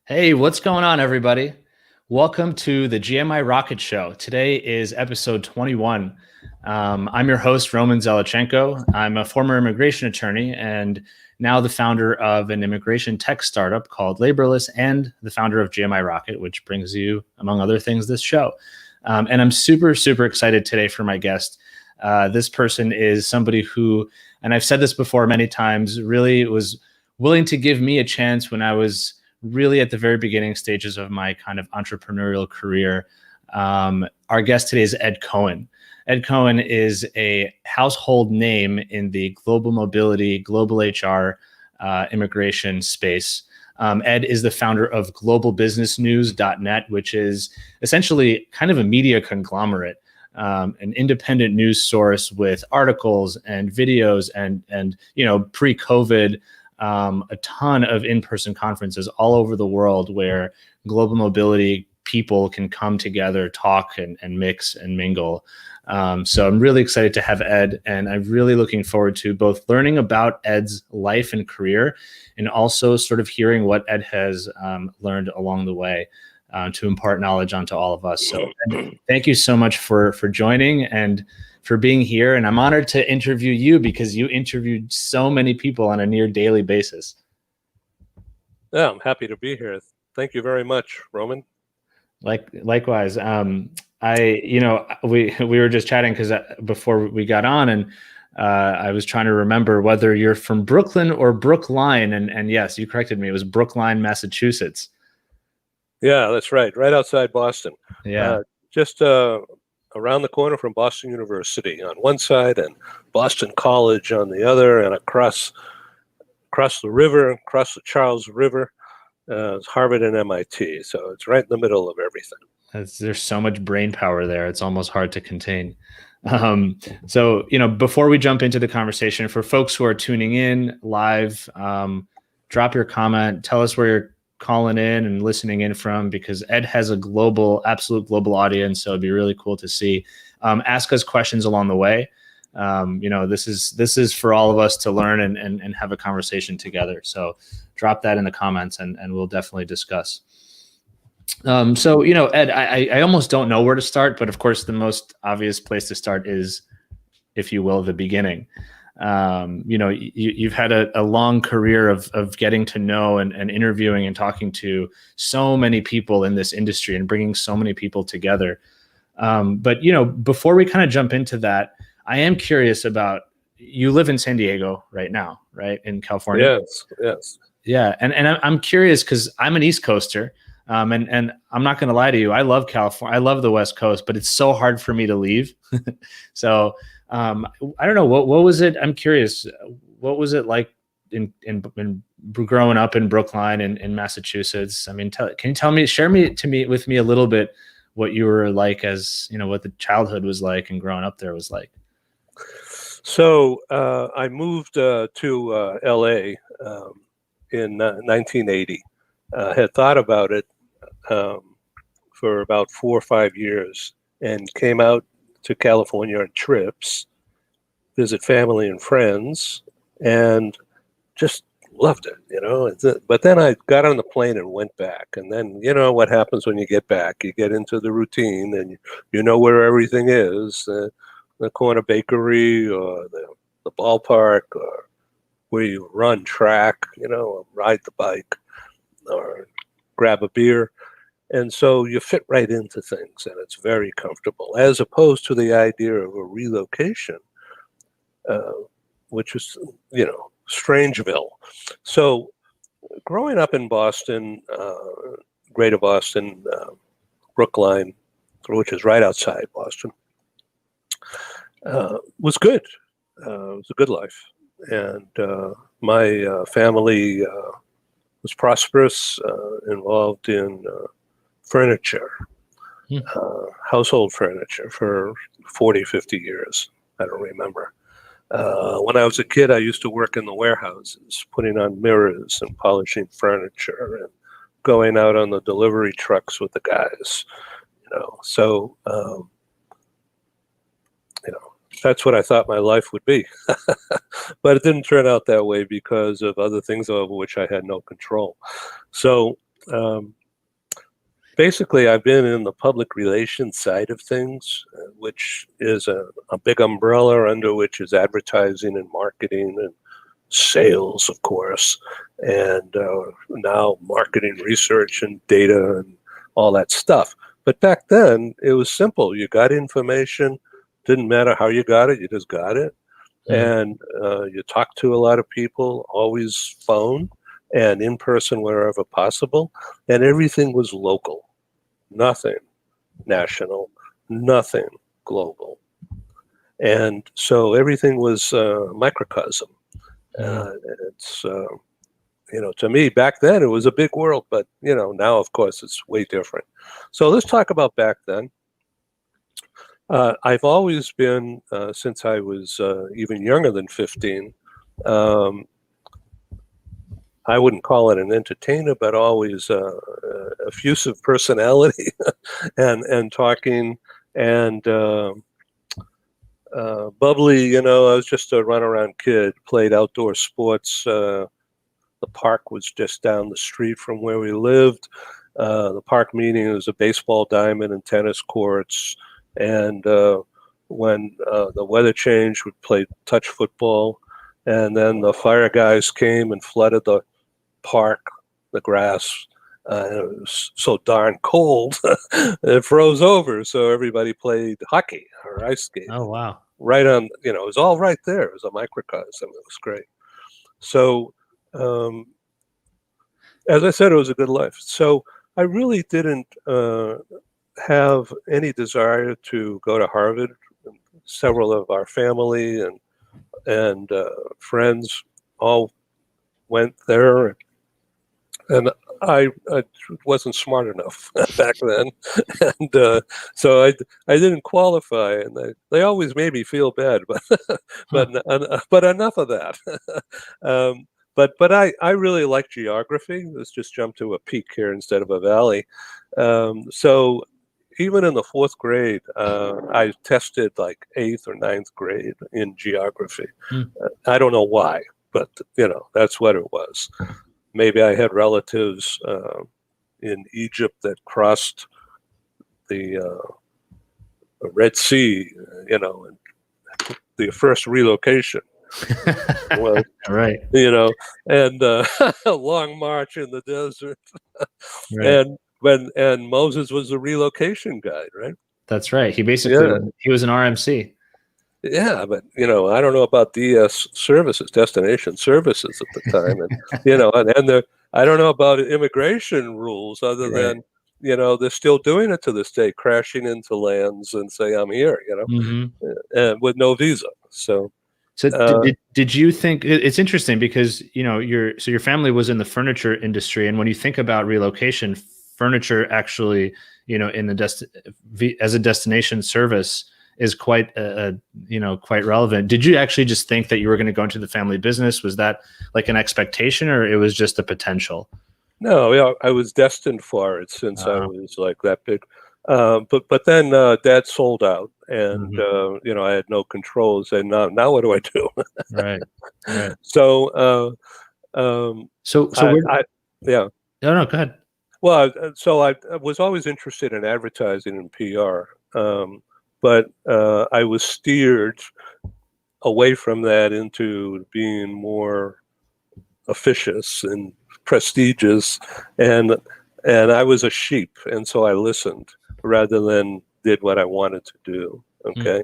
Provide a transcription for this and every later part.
Hey, what's going on, everybody? Welcome to the GMI Rocket Show. Today is episode 21. I'm your host, Roman Zelichenko. I'm a former immigration attorney and now the founder of an immigration tech startup called Laborless and the founder of GMI Rocket, which brings you, among other things, this show. And I'm super, super excited today for my guest. This person is somebody who, and I've said this before many times, really was willing to give me a chance when I was really at the very beginning stages of my kind of entrepreneurial career. Our guest today is Ed Cohen. Ed Cohen is a household name in the global mobility, global HR, immigration space. Ed is the founder of globalbusinessnews.net, which is essentially kind of a media conglomerate, an independent news source with articles and videos and pre-COVID, a ton of in-person conferences all over the world where global mobility people can come together, talk and mix and mingle. So I'm really excited to have Ed, and I'm really looking forward to both learning about Ed's life and career and also sort of hearing what Ed has learned along the way to impart knowledge onto all of us. So Ed, thank you so much for joining and for being here. And I'm honored to interview you because you interviewed so many people on a near daily basis. Yeah, I'm happy to be here. Thank you very much, Roman. Likewise. We were just chatting because before we got on, and I was trying to remember whether you're from Brooklyn or Brookline, and yes, you corrected me. It was Brookline, Massachusetts. Yeah, that's right. Right outside Boston. Yeah. Just around the corner from Boston University on one side and Boston College on the other, and across the river, across the Charles River, is Harvard and MIT. So it's right in the middle of everything. There's so much brain power there. It's almost hard to contain. So, before we jump into the conversation, for folks who are tuning in live, drop your comment. Tell us where you're calling in and listening in from, because Ed has a absolute global audience. So it'd be really cool to see. Ask us questions along the way. This is for all of us to learn and have a conversation together. So drop that in the comments and we'll definitely discuss. Ed, I almost don't know where to start, but of course the most obvious place to start is, if you will, the beginning. You've had a long career of getting to know and interviewing and talking to so many people in this industry and bringing so many people together. But before we kind of jump into that, I am curious about, you live in San Diego right now, right? In California? Yes. Yeah. And I'm curious because I'm an East Coaster. And I'm not going to lie to you. I love California. I love the West Coast, but it's so hard for me to leave. So I don't know. What was it? I'm curious. What was it like in growing up in Brookline in Massachusetts? I mean, can you share with me a little bit what you were like as, what the childhood was like and growing up there was like? So I moved to LA in 1980. Had thought about it for about 4 or 5 years and came out to California on trips, visit family and friends, and just loved it, But then I got on the plane and went back. And then, what happens when you get back? You get into the routine and you know where everything is, the corner bakery or the ballpark or where you run track, or ride the bike or grab a beer. And so you fit right into things and it's very comfortable, as opposed to the idea of a relocation, which is, Strangeville. So growing up in Boston, Greater Boston, Brookline, which is right outside Boston, was good. It was a good life. And my family was prosperous, involved in furniture, household furniture for 40, 50 years. I don't remember. When I was a kid, I used to work in the warehouses, putting on mirrors and polishing furniture and going out on the delivery trucks with the guys, So, that's what I thought my life would be. But it didn't turn out that way because of other things over which I had no control. So Basically, I've been in the public relations side of things, which is a big umbrella under which is advertising and marketing and sales, of course, and now marketing research and data and all that stuff. But back then, it was simple. You got information, didn't matter how you got it, you just got it. And you talked to a lot of people, always phone and in person wherever possible, and everything was local. Nothing national, nothing global. And so everything was microcosm. It's, to me, back then it was a big world, but, now, of course, it's way different. So let's talk about back then. I've always been, since I was even younger than 15, I wouldn't call it an entertainer, but always effusive personality and talking and bubbly. I was just a runaround kid, played outdoor sports. The park was just down the street from where we lived. The park meeting was a baseball diamond and tennis courts. And when the weather changed, we'd play touch football. And then the fire guys came and flooded the park, the grass. It was so darn cold, it froze over. So everybody played hockey or ice skating. Oh, wow. Right on, it was all right there. It was a microcosm. It was great. So, as I said, it was a good life. So I really didn't have any desire to go to Harvard. Several of our family and friends all went there, and I wasn't smart enough back then, and so I didn't qualify, and they always made me feel bad, but enough of that. But I really like geography. Let's just jump to a peak here instead of a valley. So even in the fourth grade, I tested like 8th or 9th grade in geography. I don't know why, but that's what it was. Maybe I had relatives in Egypt that crossed the Red Sea, and the first relocation. Well, right. And a long march in the desert. Right. And Moses was a relocation guide, right? That's right. He basically he was an RMC. Yeah, but I don't know about DS services, destination services at the time, and I don't know about immigration rules other than they're still doing it to this day, crashing into lands and say I'm here, and with no visa. So did you think it's interesting because your family was in the furniture industry, and when you think about relocation, furniture actually in the as a destination service is quite quite relevant. Did you actually just think that you were going to go into the family business? Was that like an expectation, or it was just a potential? No, I was destined for it since I was like that big. But then Dad sold out, and I had no control. Said, now what do I do? Right. So yeah. No, go ahead. Well, so I was always interested in advertising and PR, but I was steered away from that into being more officious and prestigious, and I was a sheep, and so I listened rather than did what I wanted to do. Okay,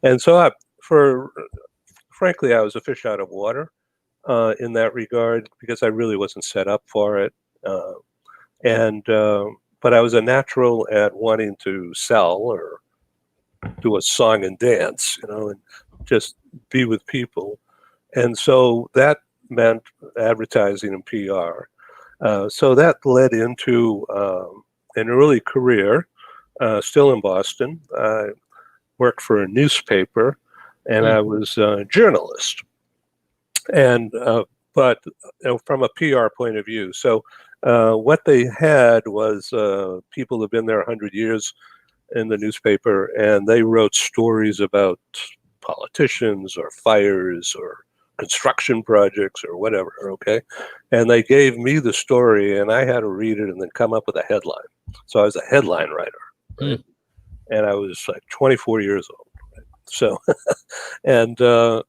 and so frankly, I was a fish out of water in that regard because I really wasn't set up for it, but I was a natural at wanting to sell or do a song and dance, and just be with people, and so that meant advertising and PR. So that led into an early career, still in Boston. I worked for a newspaper, and I was a journalist. And but from a PR point of view, so what they had was people who've been there 100 years in the newspaper, and they wrote stories about politicians or fires or construction projects or whatever, okay? And they gave me the story, and I had to read it and then come up with a headline. So I was a headline writer, right? And I was like 24 years old, right? So, and so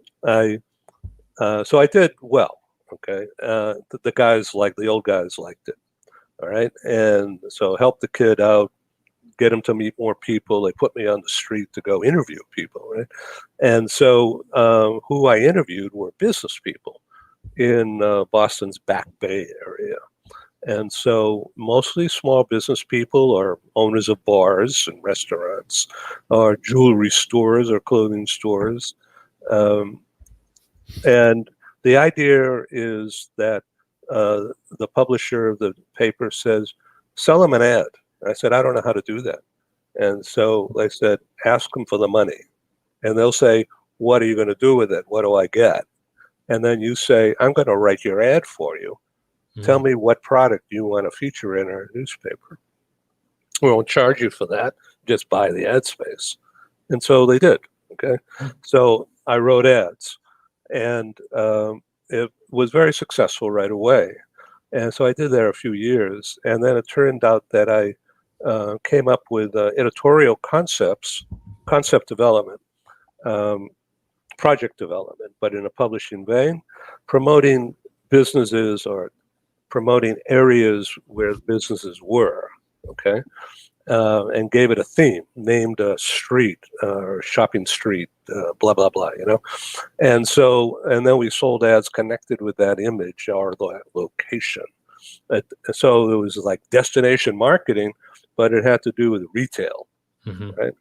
I did well, okay? The guys, like the old guys, liked it, all right? And so helped the kid out, get him to meet more people. They put me on the street to go interview people, right? And so who I interviewed were business people in Boston's Back Bay area. And so mostly small business people or owners of bars and restaurants or jewelry stores or clothing stores. And the idea is that the publisher of the paper says, sell them an ad. I said, I don't know how to do that. And so they said, ask them for the money. And they'll say, what are you going to do with it? What do I get? And then you say, I'm going to write your ad for you. Tell me what product you want to feature in our newspaper. We won't charge you for that. Just buy the ad space. And so they did. Okay. So I wrote ads, and it was very successful right away. And so I did that a few years. And then it turned out that I came up with editorial concept development, project development, but in a publishing vein, promoting businesses or promoting areas where businesses were, okay, and gave it a theme, named a street or shopping street, blah, blah, blah, you know. And so, and then we sold ads connected with that image or the location. So it was like destination marketing, but it had to do with retail, right?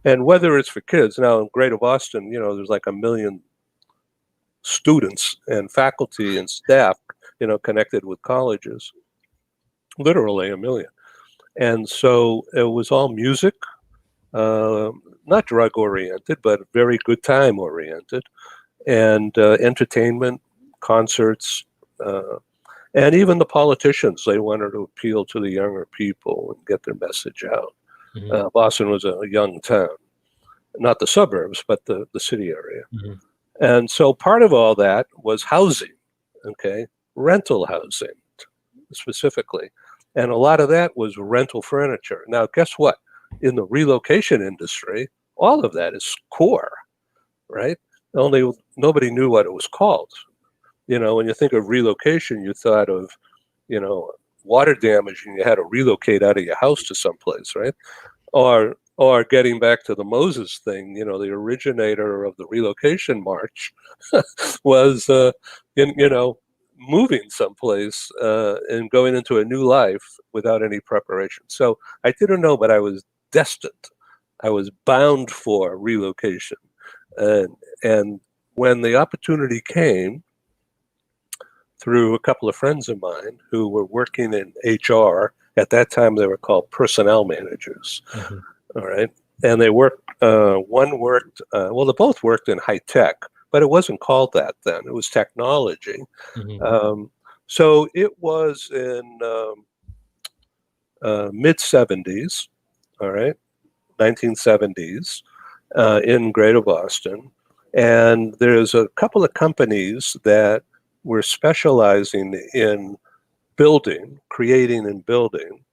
And whether it's for kids, now in Greater Boston, you know, there's like 1 million students and faculty and staff, you know, connected with colleges, literally 1 million. And so it was all music, not drug oriented, but very good time oriented, and entertainment, concerts, and even the politicians, they wanted to appeal to the younger people and get their message out. Boston was a young town, not the suburbs, but the city area. And so part of all that was housing, okay, rental housing specifically. And a lot of that was rental furniture. Now, guess what? In the relocation industry, all of that is core, right? Only nobody knew what it was called. You know, when you think of relocation, you thought of, you know, water damage and you had to relocate out of your house to someplace, right? Or getting back to the Moses thing, you know, the originator of the relocation march was, you know, moving someplace and going into a new life without any preparation. So I didn't know, but I was destined. I was bound for relocation. And when the opportunity came, through a couple of friends of mine who were working in HR, at that time they were called personnel managers, all right? And they worked, one worked, well, they both worked in high tech, but it wasn't called that then. It was technology. So it was in mid-70s, all right, 1970s, in Greater Boston. And there's a couple of companies that were specializing in building, creating and building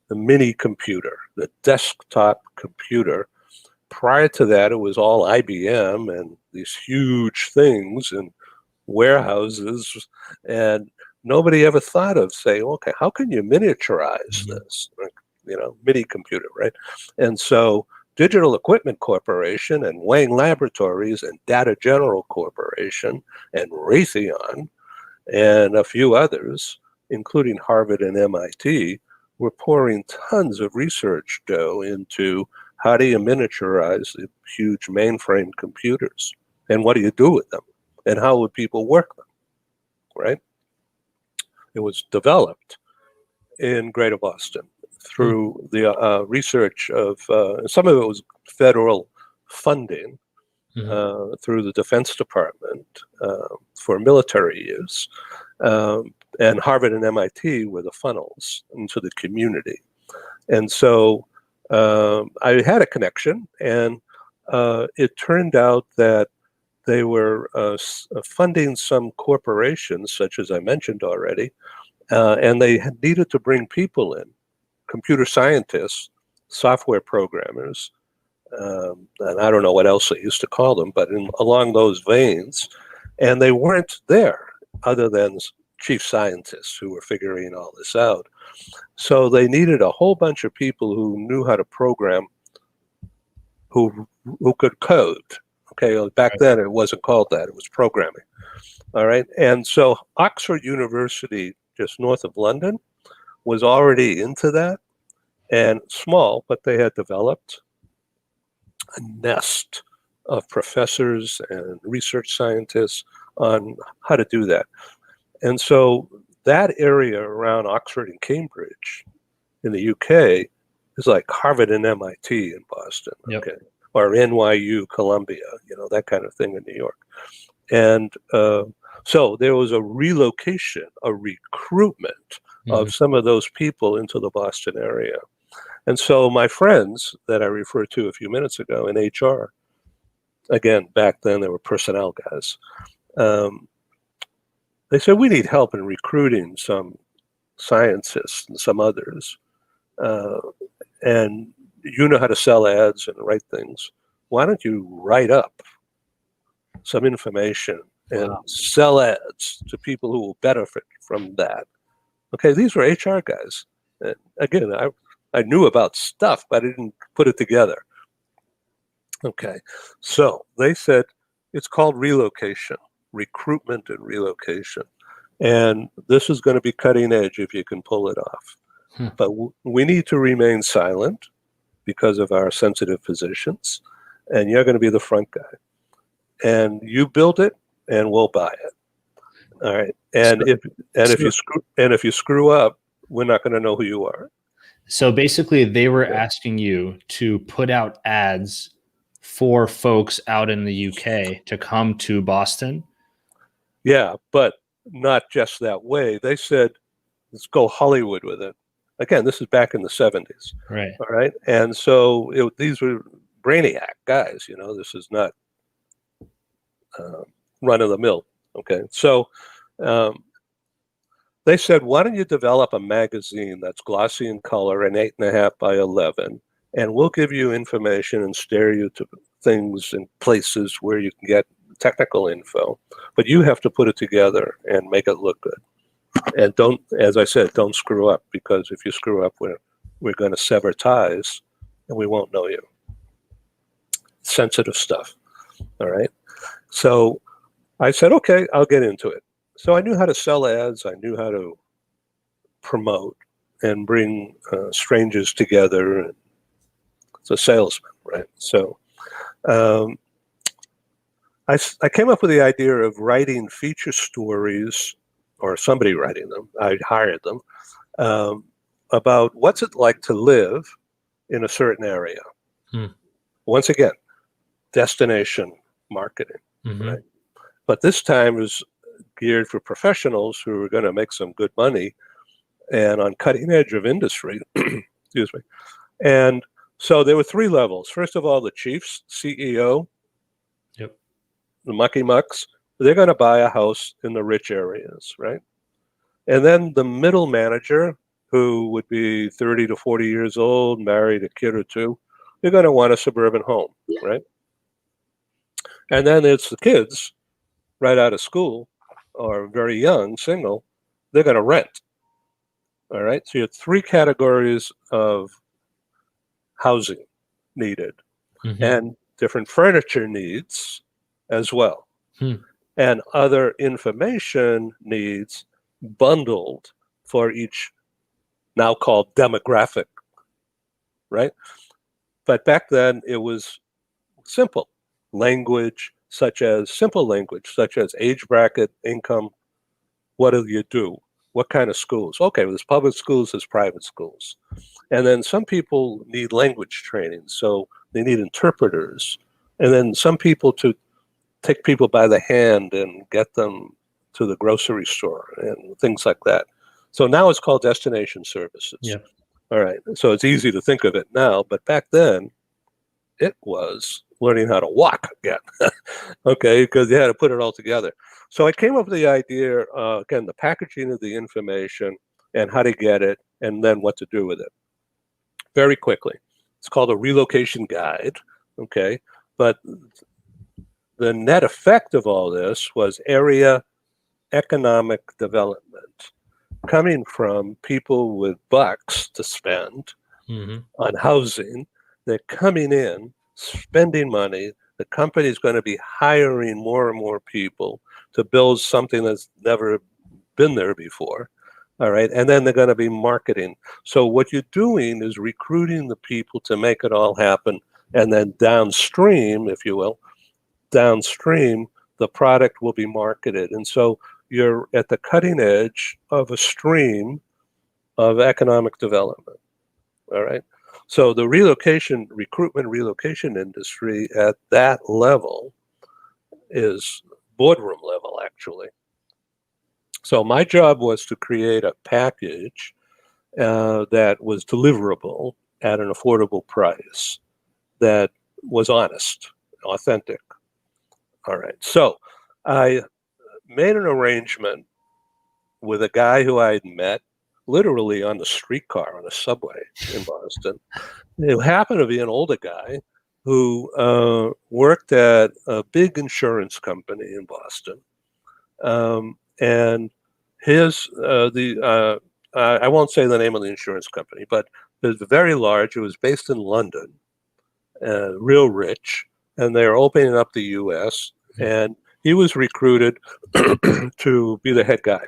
the mini computer, the desktop computer. Prior to that, it was all IBM and these huge things and warehouses, and nobody ever thought of saying, okay, how can you miniaturize this, you know, mini computer, right? And so Digital Equipment Corporation and Wang Laboratories and Data General Corporation and Raytheon and a few others, including Harvard and MIT, were pouring tons of research dough into how do you miniaturize the huge mainframe computers, and what do you do with them, and how would people work them, right? It was developed in Greater Boston through the research of, some of it was federal funding through the Defense Department for military use. And Harvard and MIT were the funnels into the community. And so I had a connection, and it turned out that they were funding some corporations, such as I mentioned already, and they needed to bring people in, computer scientists, software programmers, and I don't know what else they used to call them, but along those veins, and they weren't there other than chief scientists who were figuring all this out. So they needed a whole bunch of people who knew how to program, who could code. Okay, back then it wasn't called that, it was programming. All right, and so Oxford University, just north of London, was already into that, and small, but they had developed a nest of professors and research scientists on how to do that. And so that area around Oxford and Cambridge in the UK is like Harvard and MIT in Boston, okay, or NYU, Columbia, that kind of thing in New York. And so there was a relocation, a recruitment of some of those people into the Boston area. And so my friends that I referred to a few minutes ago in HR, again, back then they were personnel guys, they said, we need help in recruiting some scientists and some others. And you know how to sell ads and write things. Why don't you write up some information and sell ads to people who will benefit from that? Okay, these were HR guys. And again, I knew about stuff, but I didn't put it together. Okay, so they said it's called relocation, recruitment and relocation. And this is going to be cutting edge if you can pull it off. But we need to remain silent because of our sensitive positions. And you're going to be the front guy. And you build it, and we'll buy it. All right. And if you screw up, we're not going to know who you are. So basically, they were asking you to put out ads for folks out in the UK to come to Boston. Yeah, but not just that way. They said, let's go Hollywood with it. Again, this is back in the 70s. Right. All right. And so these were brainiac guys. This is not run of the mill. Okay. So they said, why don't you develop a magazine that's glossy in color and 8.5 by 11, and we'll give you information and steer you to things and places where you can get technical info, but you have to put it together and make it look good. And don't, as I said, don't screw up, because if you screw up, we're going to sever ties and we won't know you. Sensitive stuff. All right. So I said, okay, I'll get into it. So I knew how to sell ads. I knew how to promote and bring strangers together. And it's a salesman, right? So I came up with the idea of writing feature stories, or somebody writing them. I hired them, about what's it like to live in a certain area. Once again, destination marketing, right? But this time was geared for professionals who were going to make some good money and on cutting edge of industry. Excuse me. And so there were 3 levels. First of all, the chiefs, CEO, the mucky mucks, they're going to buy a house in the rich areas, right? And then the middle manager, who would be 30 to 40 years old, married, a kid or 2, they're going to want a suburban home, right? And then it's the kids right out of school or very young, single, they're going to rent. All right. So you have 3 categories of housing needed, and different furniture needs as well, and other information needs bundled for each, now called demographic, right? But back then it was simple language, simple language, such as age bracket, income, what do you do? What kind of schools? Okay, there's public schools, there's private schools. And then some people need language training, so they need interpreters. And then some people to take people by the hand and get them to the grocery store and things like that. So now it's called destination services. All right, so it's easy to think of it now, but back then it was learning how to walk again. Okay, because they had to put it all together. So I came up with the idea, again, the packaging of the information and how to get it, and then what to do with it. Very quickly. It's called a relocation guide. Okay, but the net effect of all this was area economic development coming from people with bucks to spend on housing. They're coming in, spending money. The company is going to be hiring more and more people to build something that's never been there before. All right. And then they're going to be marketing. So what you're doing is recruiting the people to make it all happen. And then downstream, if you will, the product will be marketed. And so you're at the cutting edge of a stream of economic development. All right. So the recruitment relocation industry at that level is boardroom level, actually. So my job was to create a package that was deliverable at an affordable price that was honest, authentic. All right. So I made an arrangement with a guy who I had met literally on the streetcar, on the subway in Boston. It happened to be an older guy who worked at a big insurance company in Boston. And I won't say the name of the insurance company, but it was very large. It was based in London, real rich, and they were opening up the U.S., and he was recruited to be the head guy.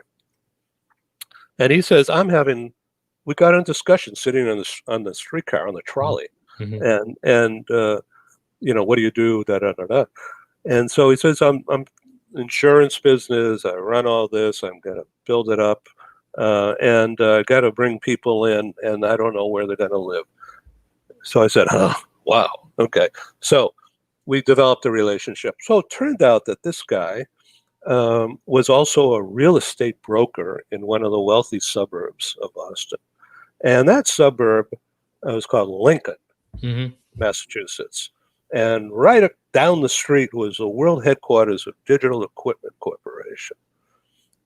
And he says, we got in discussion sitting on the streetcar, on the trolley, and what do you do, da da da da. And so he says, I'm insurance business, I run all this, I'm gonna build it up, and got to bring people in, and I don't know where they're gonna live. So I said, oh, wow, okay. So we developed a relationship. So it turned out that this guy was also a real estate broker in one of the wealthy suburbs of Boston. And that suburb was called Lincoln, Massachusetts. And right down the street was the world headquarters of Digital Equipment Corporation.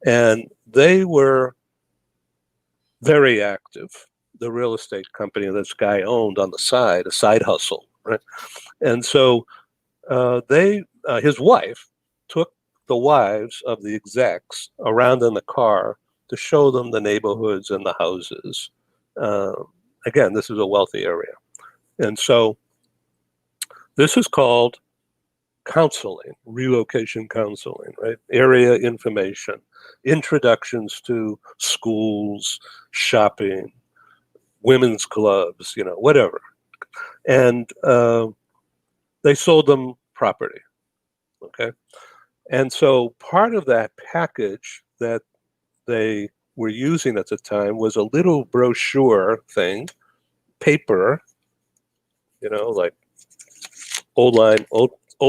And they were very active, the real estate company this guy owned on the side, a side hustle, right? And so his wife took the wives of the execs around in the car to show them the neighborhoods and the houses. Again, this is a wealthy area. And so this is called counseling, relocation counseling, right? Area information, introductions to schools, shopping, women's clubs, whatever. And they sold them property, okay? And so part of that package that they were using at the time was a little brochure thing, paper, like old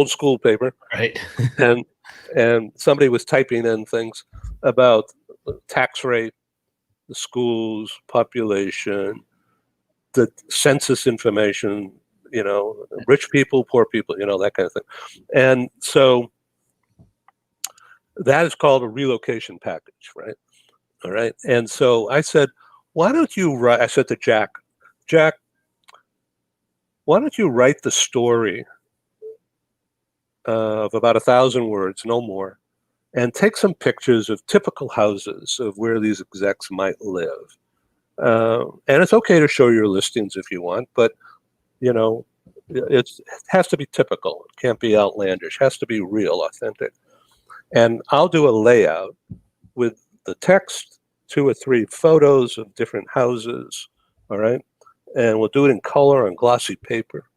school paper. Right. and somebody was typing in things about the tax rate, the schools, population, the census information, rich people, poor people, that kind of thing. And so that is called a relocation package, right? All right. And so I said, why don't you write, I said to Jack, why don't you write the story of about 1,000 words, no more, and take some pictures of typical houses of where these execs might live. And it's okay to show your listings if you want, but, it has to be typical. It can't be outlandish. It has to be real, authentic. And I'll do a layout with the text, 2 or 3 photos of different houses, all right? And we'll do it in color on glossy paper.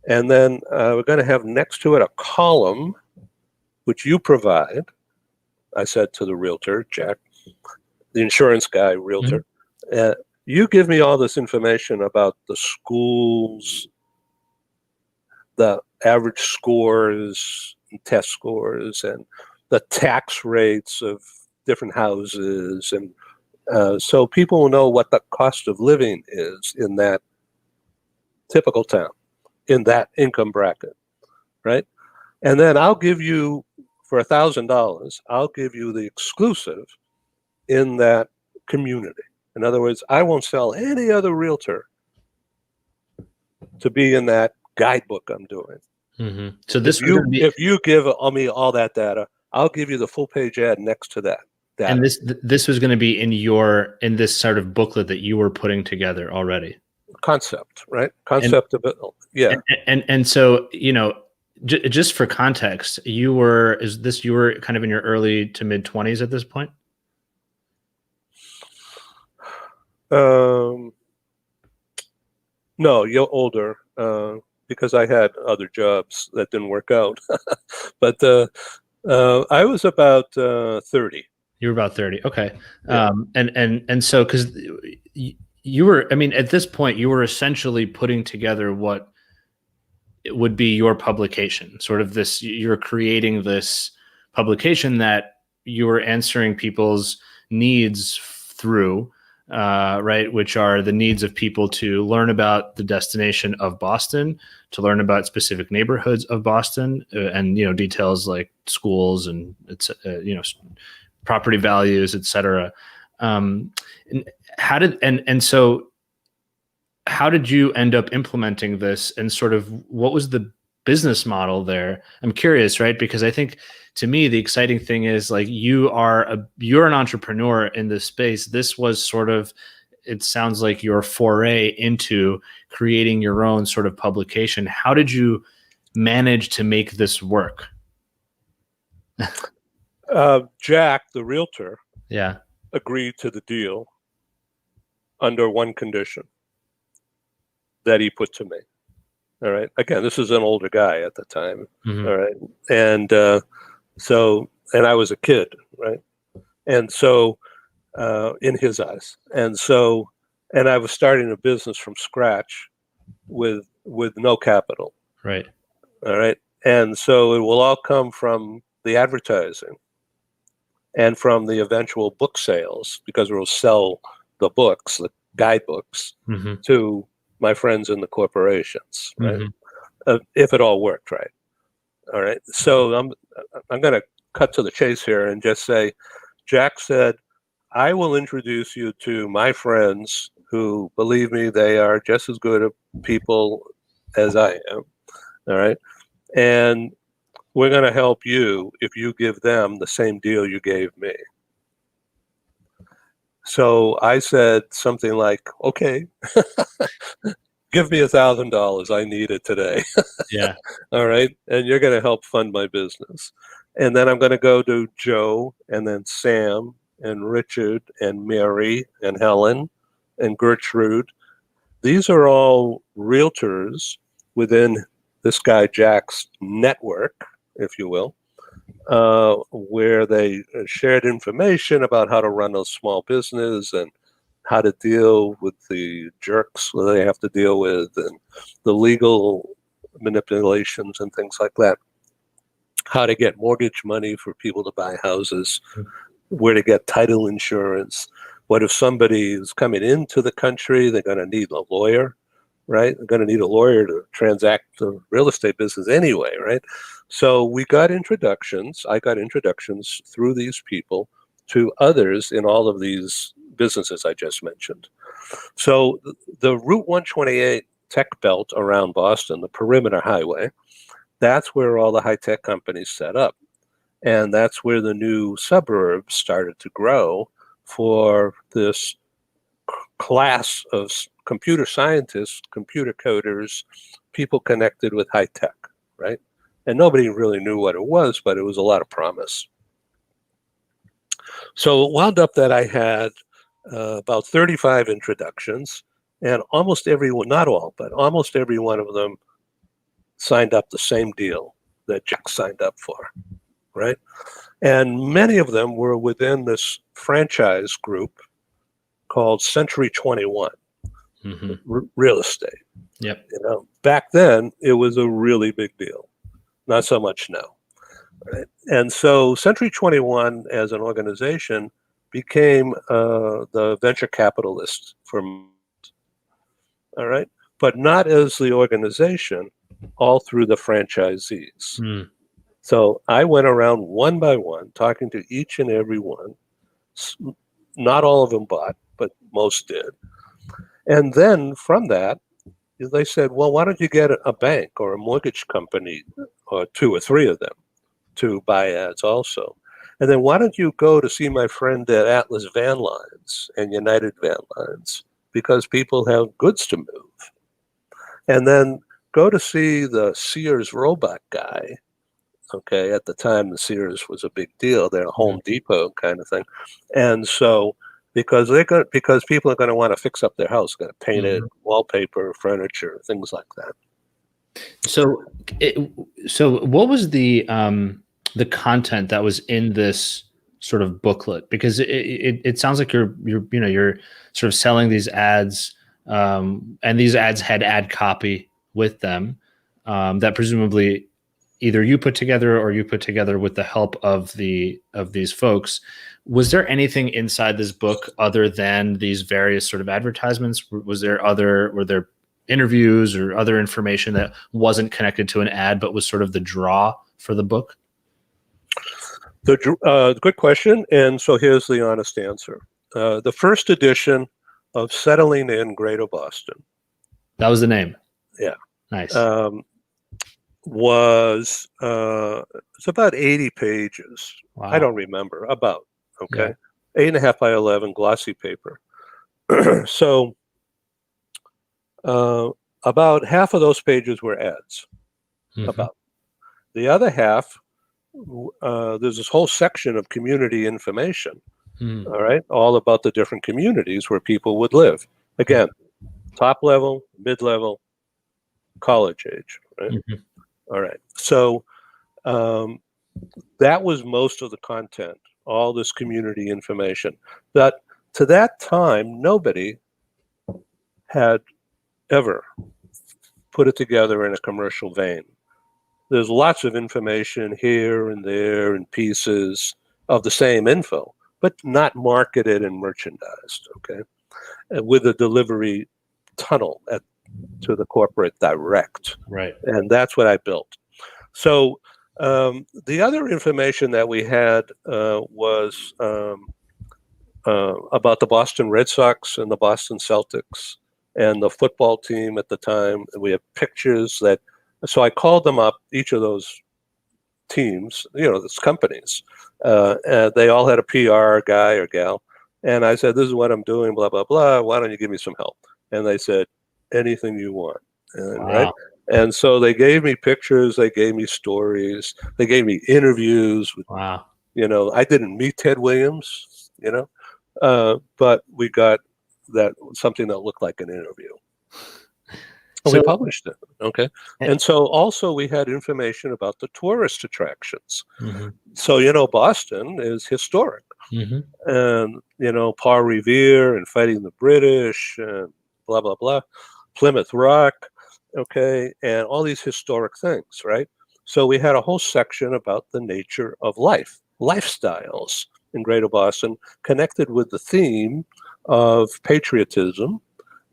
And then we're going to have next to it a column, which you provide. I said to the realtor, Jack, the insurance guy, realtor, you give me all this information about the schools, the average scores, and test scores, and the tax rates of different houses. And so people will know what the cost of living is in that typical town, in that income bracket. right? And then I'll give you, for $1,000, I'll give you the exclusive in that community. In other words, I won't sell any other realtor to be in that guidebook I'm doing. Mm-hmm. So this was going to be, if you give me all that data, I'll give you the full page ad next to that data. and this was going to be in this sort of booklet that you were putting together already. Concept, right? Concept of it, yeah. And so, you know, just for context, you were kind of in your early to mid 20s at this point? No, you're older, because I had other jobs that didn't work out. But I was about 30. You were about 30. Okay. Yeah. And so, because you were, I mean, at this point, you were essentially putting together what it would be your publication, sort of this, you're creating this publication that you were answering people's needs through, right? Which are the needs of people to learn about the destination of Boston, to learn about specific neighborhoods of Boston, and, you know, details like schools and it's, you know, property values, et cetera. And so how did you end up implementing this, and sort of what was the business model there? I'm curious, right? Because I think, to me, the exciting thing is, like, you're an entrepreneur in this space. This was sort of, it sounds like, your foray into creating your own sort of publication. How did you manage to make this work? Jack, the realtor, Yeah. agreed to the deal under one condition that he put to me. All right. Again, this is an older guy at the time. Mm-hmm. All right. And and I was a kid, right? And so, in his eyes. And I was starting a business from scratch with no capital. Right. All right. And so it will all come from the advertising and from the eventual book sales, because we'll sell the books, the guidebooks, Mm-hmm. to my friends in the corporations, right? Mm-hmm. If it all worked right. All right. So I'm going to cut to the chase here and just say, Jack said, I will introduce you to my friends who, believe me, they are just as good of people as I am. All right. And we're going to help you if you give them the same deal you gave me. So I said something like, okay, give me $1,000. I need it today. Yeah. All right. And you're going to help fund my business. And then I'm going to go to Joe, and then Sam, and Richard, and Mary, and Helen, and Gertrude. These are all realtors within this guy Jack's network, if you will, where they shared information about how to run a small business and how to deal with the jerks that they have to deal with, and the legal manipulations and things like that. How to get mortgage money for people to buy houses, where to get title insurance. What if somebody is coming into the country, they're going to need a lawyer, right? They're going to need a lawyer to transact the real estate business anyway, right? So we got introductions. I got introductions through these people to others in all of these businesses I just mentioned. So the Route 128 tech belt around Boston, the perimeter highway, that's where all the high-tech companies set up. And that's where the new suburbs started to grow for this class of computer scientists, computer coders, people connected with high tech, right? And nobody really knew what it was, but it was a lot of promise. So it wound up that I had about 35 introductions, and almost everyone, not all, but almost every one of them signed up the same deal that Jack signed up for, right? And many of them were within this franchise group called Century 21, real estate. Yep. You know, back then it was a really big deal. Not so much now. Right? And so Century 21 as an organization became the venture capitalist for, all right, but not as the organization, all through the franchisees. Hmm. So I went around one by one, talking to each and every one. Not all of them bought, but most did. And then from that, they said, well, why don't you get a bank or a mortgage company, or two or three of them, to buy ads also? And then why don't you go to see my friend at Atlas Van Lines and United Van Lines, because people have goods to move. And then go to see the Sears robot guy. Okay, at the time, the Sears was a big deal. They're a Home Depot kind of thing. And so because people are going to want to fix up their house, going to paint it, wallpaper, furniture, things like that. So, what was the content that was in this sort of booklet? Because it sounds like you're sort of selling these ads, and these ads had ad copy with them, that presumably either you put together or you put together with the help of these folks. Was there anything inside this book other than these various sort of advertisements? Were there interviews or other information that wasn't connected to an ad, but was sort of the draw for the book? Good question. And so here's the honest answer. The first edition of Settling in Greater Boston. That was the name. Yeah. Nice. Was it's about 80 pages. Wow. I don't remember. About, okay. Yeah. 8.5 by 11 glossy paper. So about half of those pages were ads. About the other half, there's this whole section of community information. All right, all about the different communities where people would live. Again, top level, mid level, college age. Right. All right. So that was most of the content. All this community information. But to that time, nobody had ever put it together in a commercial vein. There's lots of information here and there and pieces of the same info, but not marketed and merchandised, okay? With a delivery tunnel to the corporate direct. Right. And that's what I built. So the other information that we had was about the Boston Red Sox and the Boston Celtics and the football team at the time. We have pictures that, so I called them up, each of those teams, those companies. They all had a PR guy or gal. And I said, this is what I'm doing, blah, blah, blah. Why don't you give me some help? And they said, anything you want. Wow. Right? And so they gave me pictures, they gave me stories, they gave me interviews. Wow. I didn't meet Ted Williams, but we got something that looked like an interview. And we published it. Okay. And so also we had information about the tourist attractions. So, Boston is historic. And, Paul Revere and fighting the British and blah, blah, blah. Plymouth Rock. Okay. And all these historic things, right? So we had a whole section about the nature of life, lifestyles in Greater Boston, connected with the theme of patriotism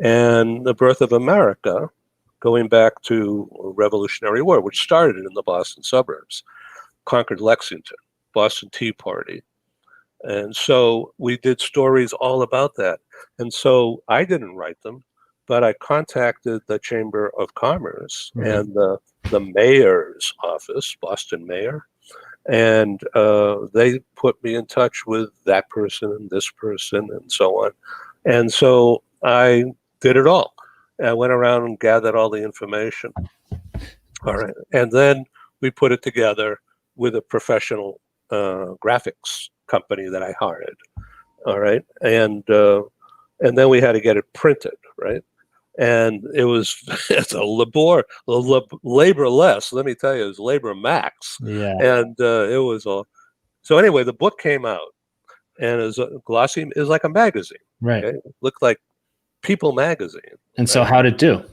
and the birth of America, going back to Revolutionary War, which started in the Boston suburbs, conquered Lexington, Boston Tea Party. And so we did stories all about that. And so I didn't write them, but I contacted the Chamber of Commerce and the mayor's office, Boston mayor, and they put me in touch with that person and this person and so on. And so I did it all. I went around and gathered all the information. All right. And then we put it together with a professional graphics company that I hired. All right. And then we had to get it printed. Right. And it's a labor less. Let me tell you, it was labor max. Yeah. And it was all. So anyway, the book came out and it was a glossy. It was like a magazine. Right. Okay? It looked like People magazine. And so how'd it do?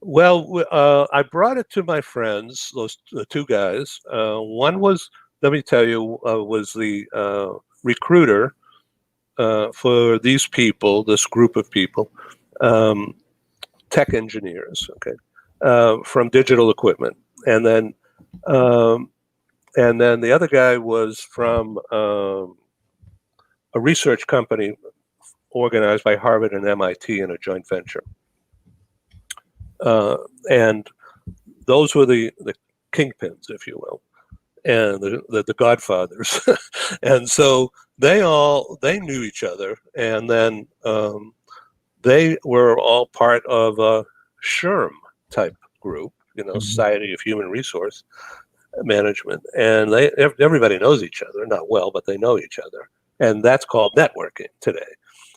Well, I brought it to my friends, those two guys. One was, let me tell you, was the recruiter for these people, this group of people, tech engineers. Okay. from digital equipment, and then the other guy was from a research company organized by Harvard and MIT in a joint venture. And those were the kingpins, if you will, and the godfathers. And so they knew each other, and then they were all part of a SHRM type group, Society of Human Resource Management, and everybody knows each other, not well, but they know each other, and that's called networking today.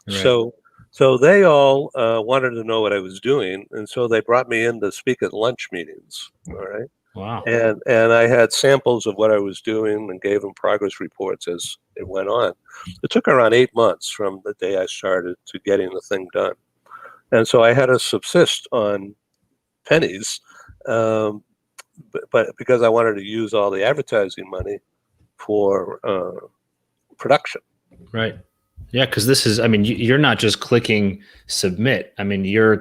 Right. So they all wanted to know what I was doing, and so they brought me in to speak at lunch meetings. All right. Wow. And I had samples of what I was doing and gave them progress reports as it went on. It took around 8 months from the day I started to getting the thing done, and so I had to subsist on pennies. But because I wanted to use all the advertising money for production. Right. Yeah, because this is, I mean, you're not just clicking submit. I mean, you're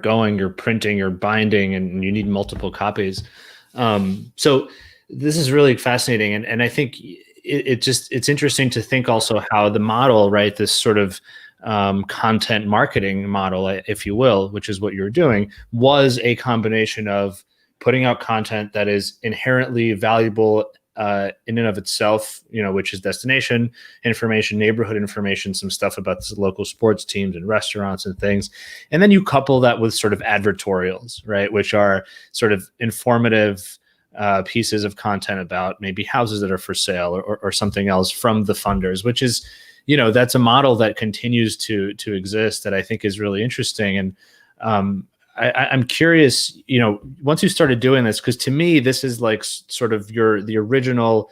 printing, you're binding, and you need multiple copies. So this is really fascinating. And I think it's interesting to think also how the model, right, this sort of content marketing model, if you will, which is what you're doing, was a combination of putting out content that is inherently valuable in and of itself, which is destination information, neighborhood information, some stuff about the local sports teams and restaurants and things. And then you couple that with sort of advertorials, right, which are sort of informative pieces of content about maybe houses that are for sale or something else from the funders, which is, that's a model that continues to exist that I think is really interesting. And I'm curious, once you started doing this, because to me, this is like sort of the original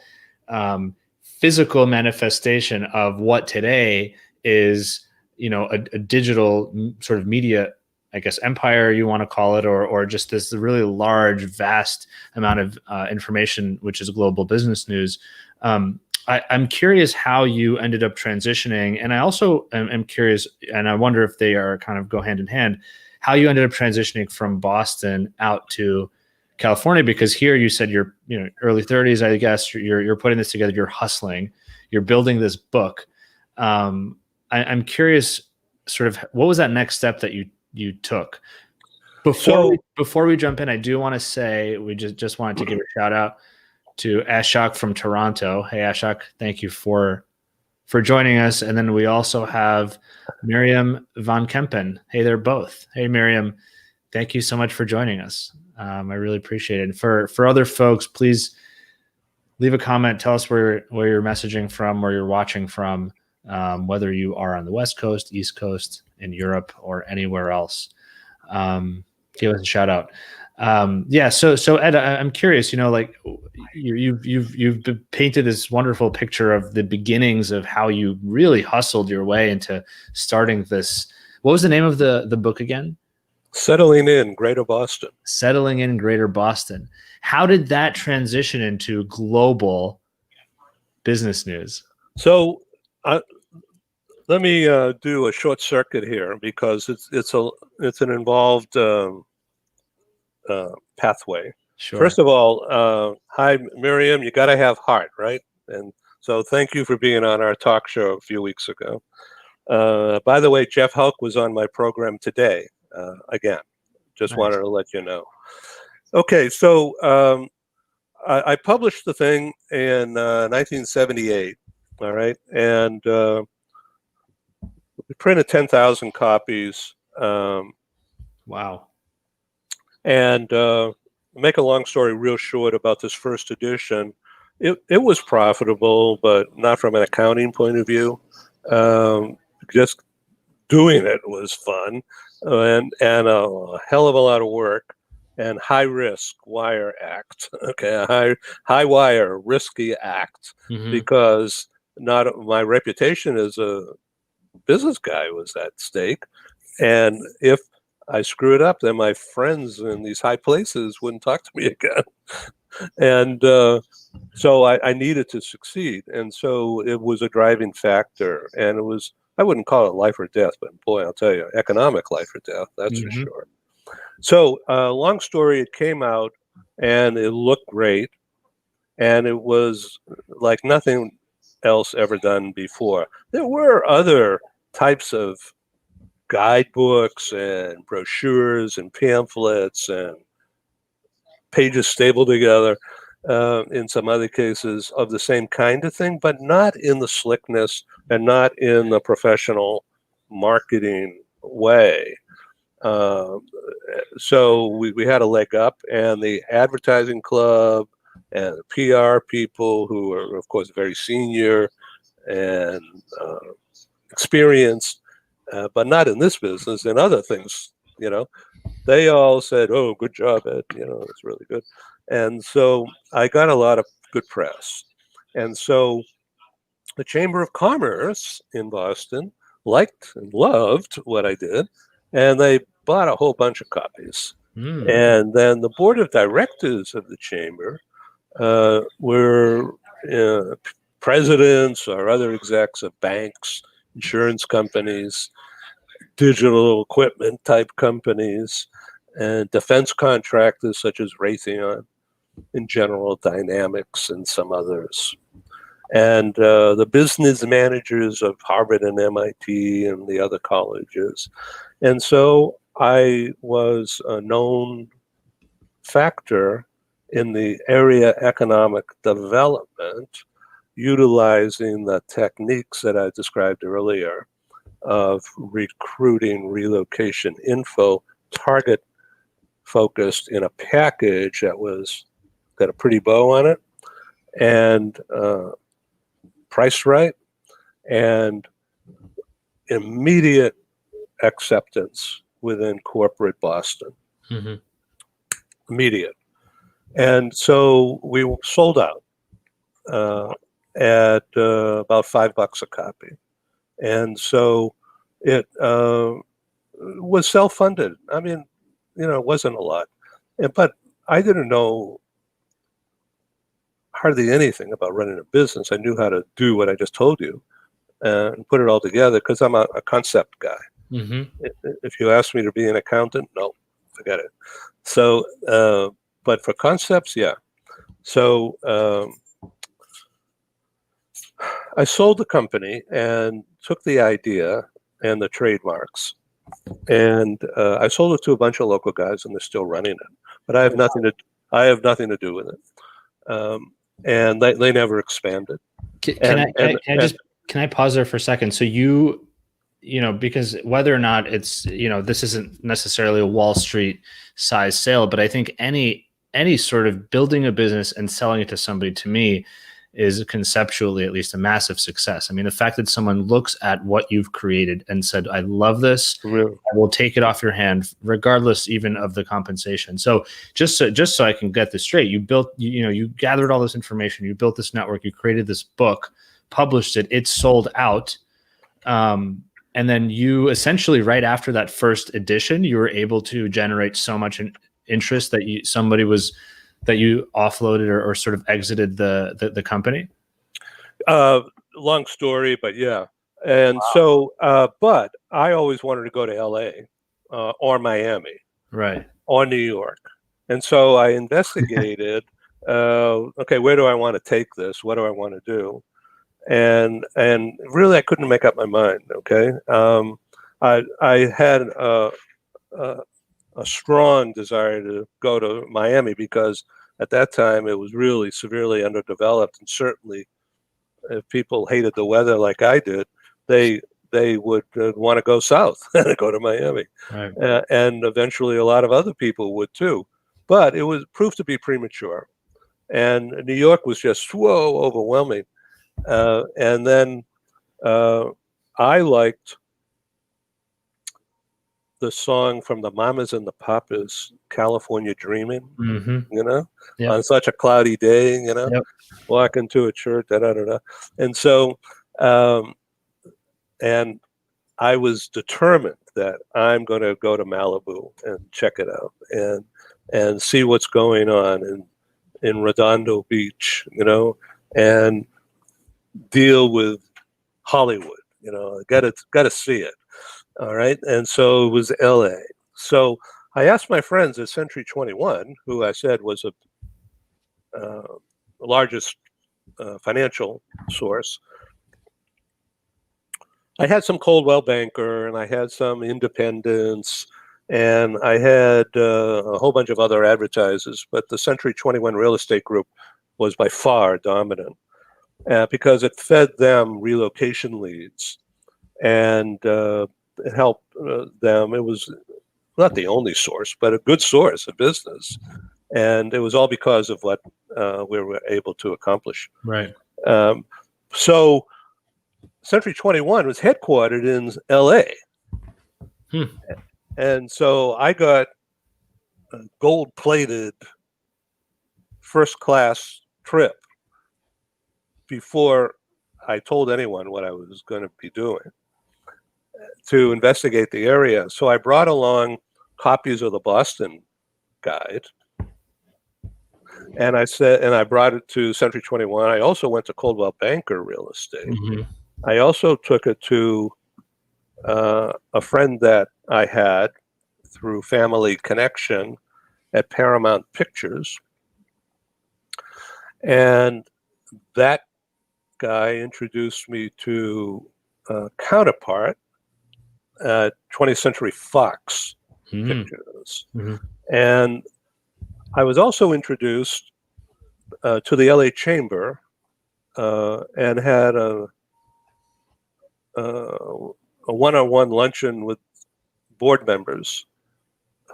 physical manifestation of what today is, a digital sort of media, I guess, empire, you want to call it, or just this really large, vast amount of information, which is global business news. I'm curious how you ended up transitioning. And I also am curious, and I wonder if they are kind of go hand in hand, how you ended up transitioning from Boston out to California, because here you said you're, early 30s, I guess, you're putting this together, you're hustling, you're building this book. I'm curious, sort of, what was that next step that you took? Before we jump in, I do want to say, we just wanted to give a shout out to Ashok from Toronto. Hey, Ashok, thank you for joining us. And then we also have Miriam Van Kempen. Hey there, both. Hey, Miriam, thank you so much for joining us. I really appreciate it. And for other folks, please leave a comment. Tell us where you're messaging from, where you're watching from, whether you are on the West Coast, East Coast, in Europe, or anywhere else. Give us a shout out. So Ed, I'm curious, you've painted this wonderful picture of the beginnings of how you really hustled your way into starting this. What was the name of the book again? Settling in Greater Boston. Settling in Greater Boston. How did that transition into global business news? So let me do a short circuit here, because it's an involved pathway. Sure. First of all, hi, Miriam, you got to have heart, right? And so thank you for being on our talk show a few weeks ago. By the way, Jeff Hulk was on my program today. Again, just wanted to let you know. Okay, so I published the thing in 1978, all right? And we printed 10,000 copies. Wow. And make a long story real short about this first edition, it was profitable, but not from an accounting point of view. Just doing it was fun, and a hell of a lot of work, and high risk wire act. Okay, a high wire risky act, because not my reputation as a business guy was at stake, and if I screw it up, then my friends in these high places wouldn't talk to me again. And so I needed to succeed. And so it was a driving factor. And it was, I wouldn't call it life or death, but boy, I'll tell you, economic life or death, that's for sure. So, long story, it came out and it looked great, and it was like nothing else ever done before. There were other types of guidebooks and brochures and pamphlets and pages stapled together in some other cases of the same kind of thing, but not in the slickness and not in the professional marketing way. Um, so we had a leg up, and the advertising club and the PR people, who are, of course, very senior and experienced, but not in this business, in other things, they all said, "Oh, good job, Ed. It's really good." And so I got a lot of good press. And so the Chamber of Commerce in Boston liked and loved what I did, and they bought a whole bunch of copies. And then the board of directors of the chamber were presidents or other execs of banks, insurance companies, digital equipment type companies, and defense contractors such as Raytheon and General Dynamics and some others. And the business managers of Harvard and MIT and the other colleges. And so I was a known factor in the area economic development, utilizing the techniques that I described earlier of recruiting, relocation info, target focused in a package that was got a pretty bow on it, and priced right, and immediate acceptance within corporate Boston. Mm-hmm. Immediate. And so we sold out at about $5 a copy. And so it was self-funded. I mean, it wasn't a lot. But I didn't know hardly anything about running a business. I knew how to do what I just told you and put it all together because I'm a concept guy. Mm-hmm. If you ask me to be an accountant, no, forget it. So, but for concepts, yeah. So I sold the company and took the idea and the trademarks, and I sold it to a bunch of local guys, and they're still running it. But I have nothing to do with it. And they never expanded. Can I pause there for a second? So because whether or not it's, this isn't necessarily a Wall Street size sale, but I think any sort of building a business and selling it to somebody, to me, is conceptually at least a massive success. I mean, the fact that someone looks at what you've created and said, "I love this. Really? I will take it off your hand, regardless even of the compensation." So just so I can get this straight, you built, you gathered all this information, you built this network, you created this book, published it, it sold out. And then you essentially, right after that first edition, you were able to generate so much interest that you offloaded or sort of exited the company? Long story, but yeah. And wow. So, but I always wanted to go to LA or Miami, right, or New York. And so I investigated, okay, where do I want to take this? What do I want to do? And really, I couldn't make up my mind. Okay. I had a strong desire to go to Miami because at that time it was really severely underdeveloped, and certainly if people hated the weather like I did, they would want to go south and go to Miami. Right. And eventually a lot of other people would too. But it was proved to be premature. And New York was just overwhelming. And then I liked the song from the Mamas and the Papas, California Dreaming, mm-hmm. Yep. On such a cloudy day, Yep. walking to a church, And so, and I was determined that I'm going to go to Malibu and check it out and see what's going on in Redondo Beach, and deal with Hollywood, got to see it. All right. And so it was LA. So I asked my friends at Century 21, who I said was the largest financial source. I had some Coldwell Banker, and I had some independents, and I had a whole bunch of other advertisers, but the Century 21 Real Estate Group was by far dominant because it fed them relocation leads, and it helped them. It was not the only source, but a good source of business, and it was all because of what we were able to accomplish. Right. So Century 21 was headquartered in LA. And so I got a gold-plated first-class trip before I told anyone what I was going to be doing to investigate the area. So I brought along copies of the Boston Guide, and I brought it to Century 21. I also went to Coldwell Banker Real Estate. Mm-hmm. I also took it to a friend that I had through family connection at Paramount Pictures. And that guy introduced me to a counterpart at 20th Century Fox Pictures. Mm-hmm. And I was also introduced to the LA Chamber and had a one-on-one luncheon with board members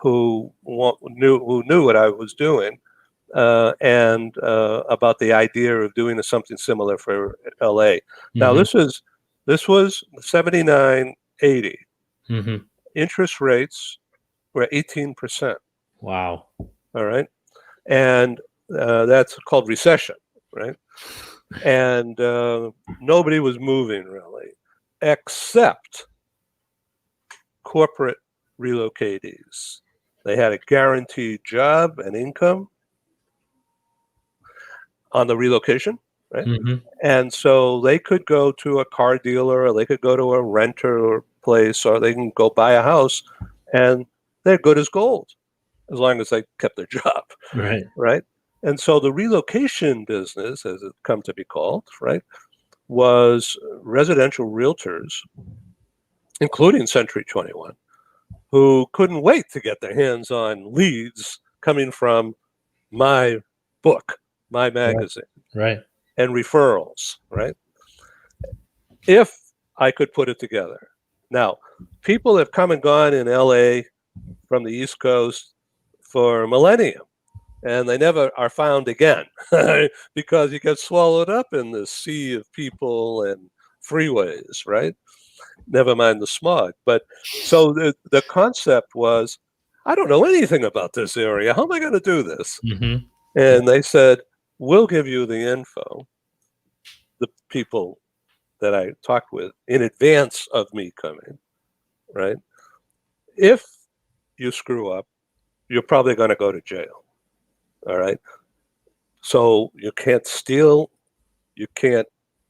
who knew what I was doing, and about the idea of doing something similar for LA. Mm-hmm. Now this was 79, 80. Mm-hmm. Interest rates were 18%. Wow. All right, and that's called recession, right? And nobody was moving really, except corporate relocatees. They had a guaranteed job and income on the relocation, right? Mm-hmm. And so they could go to a car dealer, or they could go to a renter place, or they can go buy a house, and they're good as gold as long as they kept their job, right? And so the relocation business, as it come to be called, right, was residential realtors, including Century 21, who couldn't wait to get their hands on leads coming from my book, my magazine, right, and referrals, right? If I could put it together. Now, people have come and gone in LA from the East Coast for millennia, and they never are found again because you get swallowed up in this sea of people and freeways, right? Never mind the smog. But so the concept was, I don't know anything about this area. How am I going to do this? Mm-hmm. And they said, we'll give you the info, the people that I talked with in advance of me coming, right? If you screw up, you're probably going to go to jail. All right. So you can't steal. You can't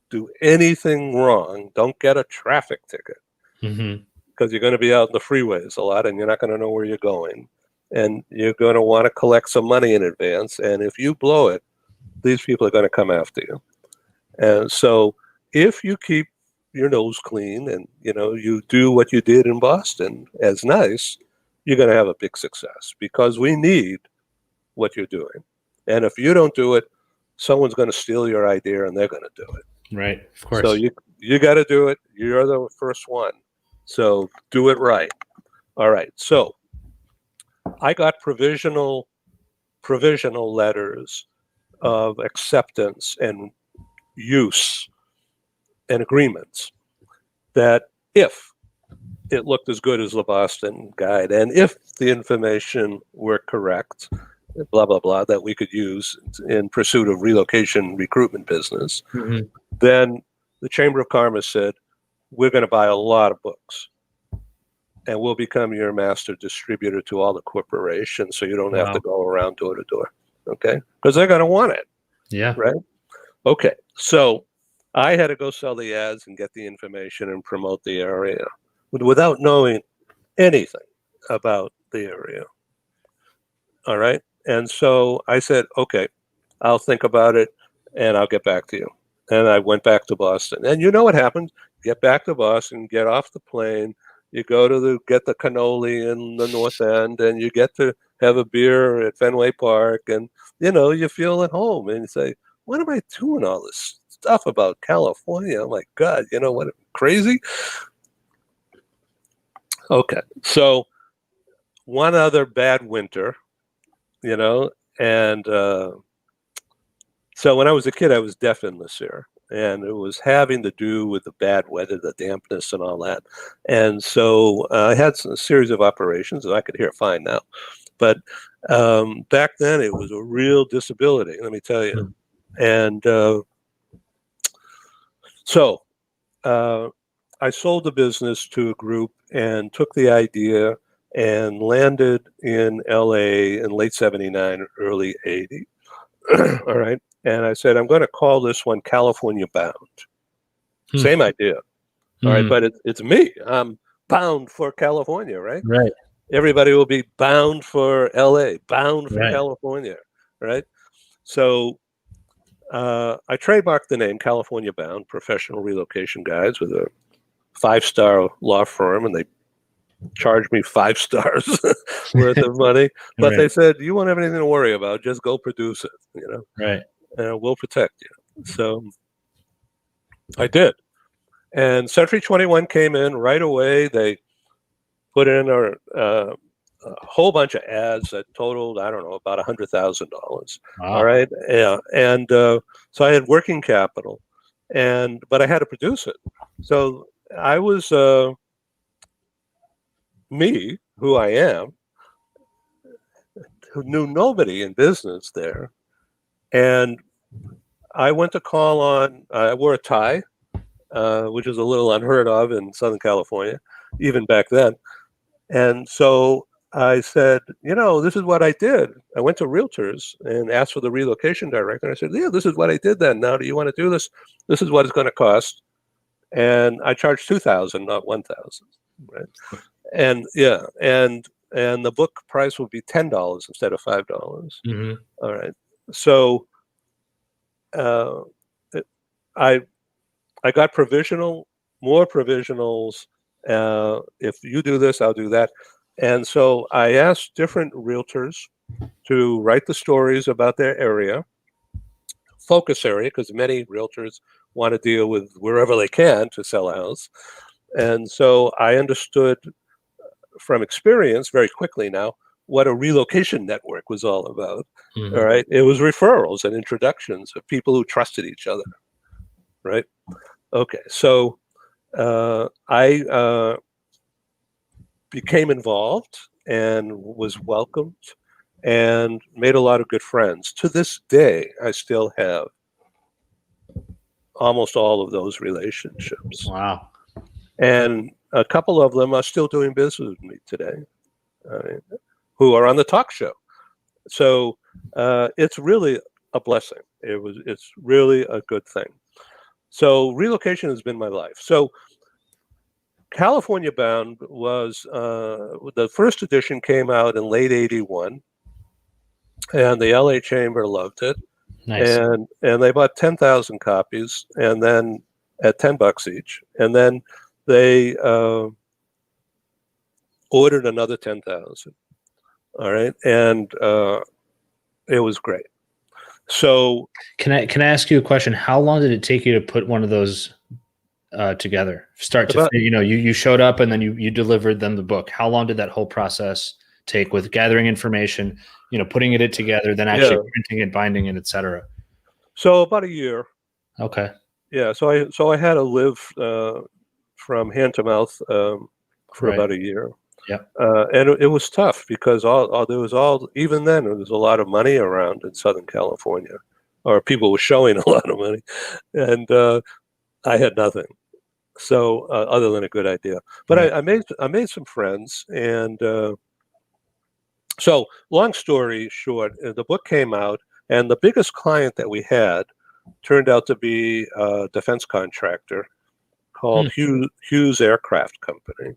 do anything wrong. Don't get a traffic ticket because you're going to be out in the freeways a lot and you're not going to know where you're going. And you're going to want to collect some money in advance. And if you blow it, these people are going to come after you. And so if you keep your nose clean and, you do what you did in Boston as nice, you're going to have a big success because we need what you're doing. And if you don't do it, someone's going to steal your idea and they're going to do it. Right. Of course. So you got to do it. You're the first one. So do it right. All right. So I got provisional letters of acceptance and use and agreements that if it looked as good as the Boston Guide and if the information were correct, blah, blah, blah, that we could use in pursuit of relocation recruitment business, then the Chamber of Commerce said, we're going to buy a lot of books and we'll become your master distributor to all the corporations so you don't have to go around door to door, okay? Because they're going to want it. Yeah. Right? Okay. So I had to go sell the ads and get the information and promote the area without knowing anything about the area. All right. And so I said, okay, I'll think about it and I'll get back to you. And I went back to Boston. And you know what happened? Get back to Boston, get off the plane, you go to get the cannoli in the North End, and you get to have a beer at Fenway Park, and you feel at home and you say, what am I doing all this stuff about California? Oh my God, what, crazy? Okay. So one other bad winter, and so when I was a kid, I was deaf in this ear, and it was having to do with the bad weather, the dampness, and all that. And so I had a series of operations, and I could hear fine now. But back then, it was a real disability, let me tell you. And so I sold the business to a group and took the idea and landed in LA in late 79, early 80. All right. And I said, I'm going to call this one California Bound. Same idea. All right. But it's me. I'm bound for California, right? Right. Everybody will be bound for LA, bound for California, right? So I trademarked the name California Bound, Professional Relocation Guides, with a 5-star law firm, and they charged me 5 stars worth of money. But they said, you won't have anything to worry about. Just go produce it, Right. And we'll protect you. So I did. And Century 21 came in right away. They put in a whole bunch of ads that totaled, I don't know, about $100,000. Wow. All right. Yeah. And so I had working capital, but I had to produce it. So I was me, who I am, who knew nobody in business there. And I went to call on, I wore a tie, which is a little unheard of in Southern California, even back then. And so I said, this is what I did. I went to realtors and asked for the relocation director. And I said, yeah, this is what I did then. Now, do you want to do this? This is what it's going to cost. And I charged $2,000, not $1,000. Right. And yeah, and the book price would be $10 instead of $5. All right. So I got more provisionals. If you do this, I'll do that. And so I asked different realtors to write the stories about their area, focus area, because many realtors want to deal with wherever they can to sell a house. And so I understood from experience very quickly now what a relocation network was all about. All right. It was referrals and introductions of people who trusted each other. Right. Okay. So I became involved and was welcomed and made a lot of good friends. To this day, I still have almost all of those relationships. Wow. And a couple of them are still doing business with me today, who are on the talk show. So it's really a blessing. It's really a good thing. So relocation has been my life. So California Bound was the first edition came out in late '81, and the LA Chamber loved it. Nice. And they bought 10,000 copies, and then at $10 each, and then they ordered another 10,000. All right, and it was great. So can I ask you a question? How long did it take you to put one of those together, start to you showed up and then you delivered them the book? How long did that whole process take, with gathering information, putting it together, then actually printing it, binding it, etc.? So about a year. Okay. Yeah. So I had to live from hand to mouth for about a year. Yeah. And it was tough because even then there was a lot of money around in Southern California, or people were showing a lot of money, and I had nothing. So other than a good idea, but I made some friends, and so long story short, the book came out, and the biggest client that we had turned out to be a defense contractor called Hughes Aircraft Company.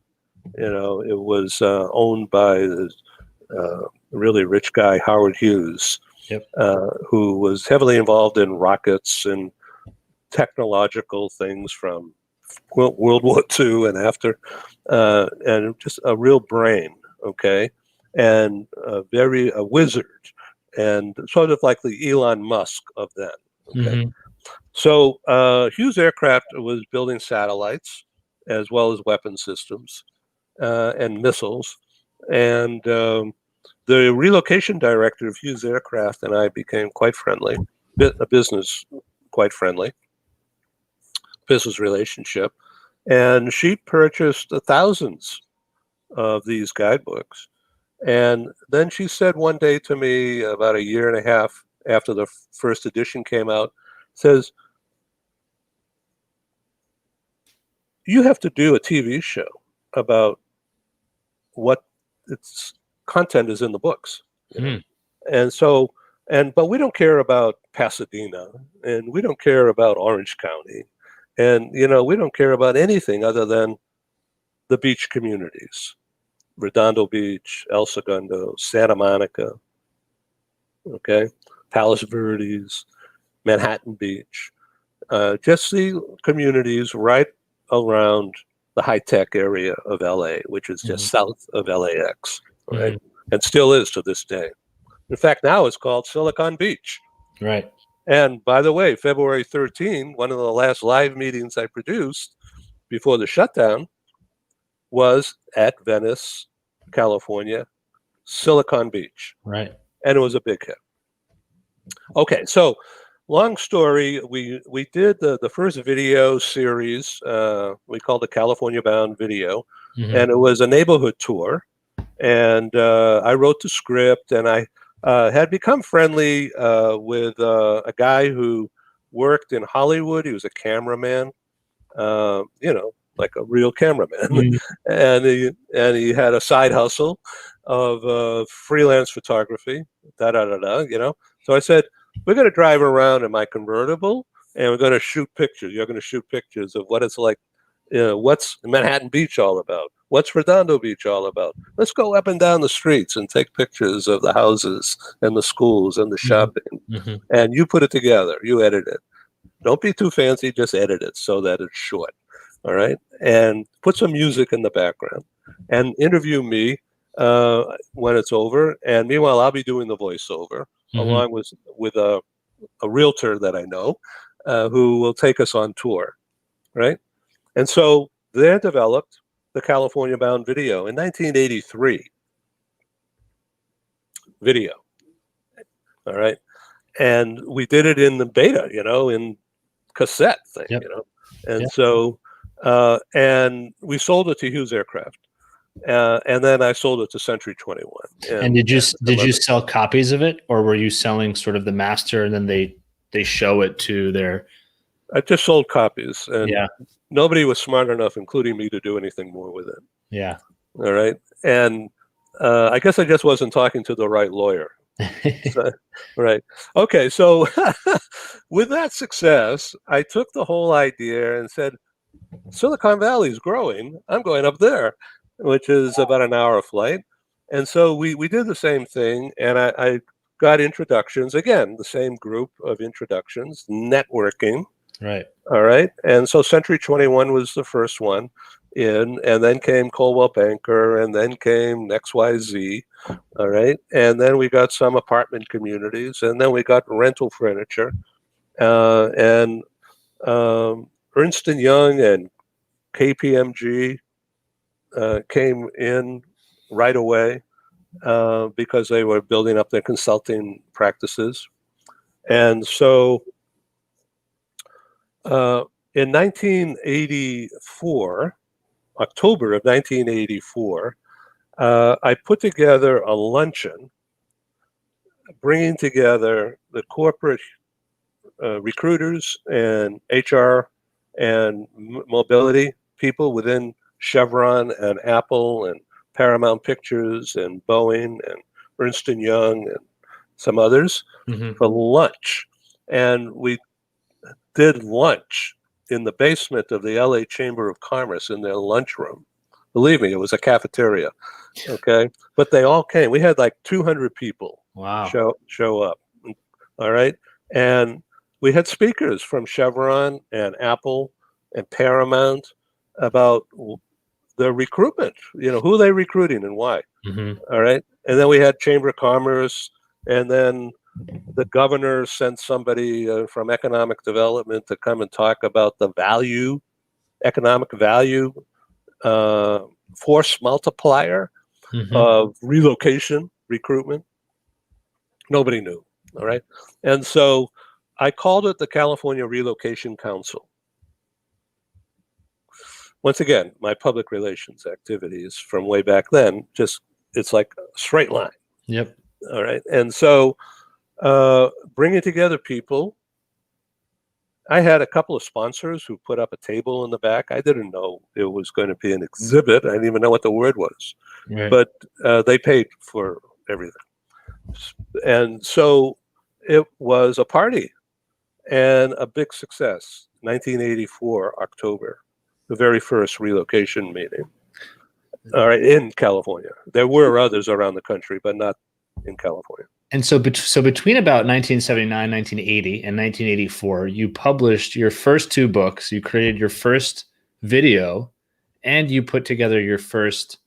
It was owned by the really rich guy, Howard Hughes, Yep. who was heavily involved in rockets and technological things from World War II and after, and just a real brain, okay, and a wizard, and sort of like the Elon Musk of then, okay. Mm-hmm. So Hughes Aircraft was building satellites as well as weapon systems and missiles, and the relocation director of Hughes Aircraft and I became quite friendly, a business quite friendly business relationship, and she purchased thousands of these guidebooks. And then she said one day to me, about a year and a half after the first edition came out, says, "You have to do a TV show about what its content is in the books, you know." And so, but we don't care about Pasadena, and we don't care about Orange County, and we don't care about anything other than the beach communities: Redondo Beach, El Segundo, Santa Monica, okay, Palos Verdes, Manhattan Beach, just the communities right around the high-tech area of LA, which is just south of LAX, right? And still is to this day. In fact, now it's called Silicon Beach. Right. And by the way, February 13, one of the last live meetings I produced before the shutdown was at Venice, California, Silicon Beach. Right. And it was a big hit. Okay, so long story, we did the first video series, we called the California Bound Video, and it was a neighborhood tour. And I wrote the script, and I had become friendly with a guy who worked in Hollywood. He was a cameraman, like a real cameraman, and he had a side hustle of freelance photography. So I said, we're going to drive around in my convertible, and we're going to shoot pictures. You're going to shoot pictures of what it's like. What's Manhattan Beach all about? What's Redondo Beach all about? Let's go up and down the streets and take pictures of the houses and the schools and the shopping. And you put it together. You edit it. Don't be too fancy. Just edit it so that it's short. All right. And put some music in the background and interview me when it's over. And meanwhile, I'll be doing the voiceover along with a realtor that I know who will take us on tour. Right. And so they developed the California Bound Video in 1983. Video. All right. And we did it in the beta, in cassette thing, And so, and we sold it to Hughes Aircraft. And then I sold it to Century 21. And did you sell copies of it, or were you selling sort of the master and then they show it to their... I just sold copies, and nobody was smart enough, including me, to do anything more with it. Yeah. All right. And I guess I just wasn't talking to the right lawyer. Right. Okay. So with that success, I took the whole idea and said, Silicon Valley is growing. I'm going up there, which is about an hour flight. And so we did the same thing. And I got introductions, again, the same group of introductions, networking. Right. All right. And so Century 21 was the first one in, and then came Coldwell Banker, and then came XYZ. All right. And then we got some apartment communities, and then we got rental furniture. And Ernst & Young and KPMG came in right away because they were building up their consulting practices. And so in 1984, October of 1984, I put together a luncheon bringing together the corporate recruiters and HR and mobility people within Chevron and Apple and Paramount Pictures and Boeing and Ernst & Young and some others for lunch. And we did lunch in the basement of the LA Chamber of Commerce in their lunchroom. Believe me, it was a cafeteria. Okay, but they all came. We had like 200 people Wow. show up. All right, and we had speakers from Chevron and Apple and Paramount about the recruitment. Who are they recruiting and why? Mm-hmm. All right, and then we had Chamber of Commerce, and then the governor sent somebody from economic development to come and talk about the economic value, force multiplier Mm-hmm. of relocation recruitment. Nobody knew. All right. And so I called it the California Relocation Council. Once again, my public relations activities from way back then, it's like a straight line. Yep. All right. And so bringing together people, I had a couple of sponsors who put up a table in the back. I didn't know it was going to be an exhibit. I didn't even know what the word was, Right. but they paid for everything. And so it was a party and a big success. 1984, October, the very first relocation meeting. All right, in California. There were others around the country, but not in California. And so between about 1979, 1980, and 1984, you published your first two books, you created your first video, and you put together your first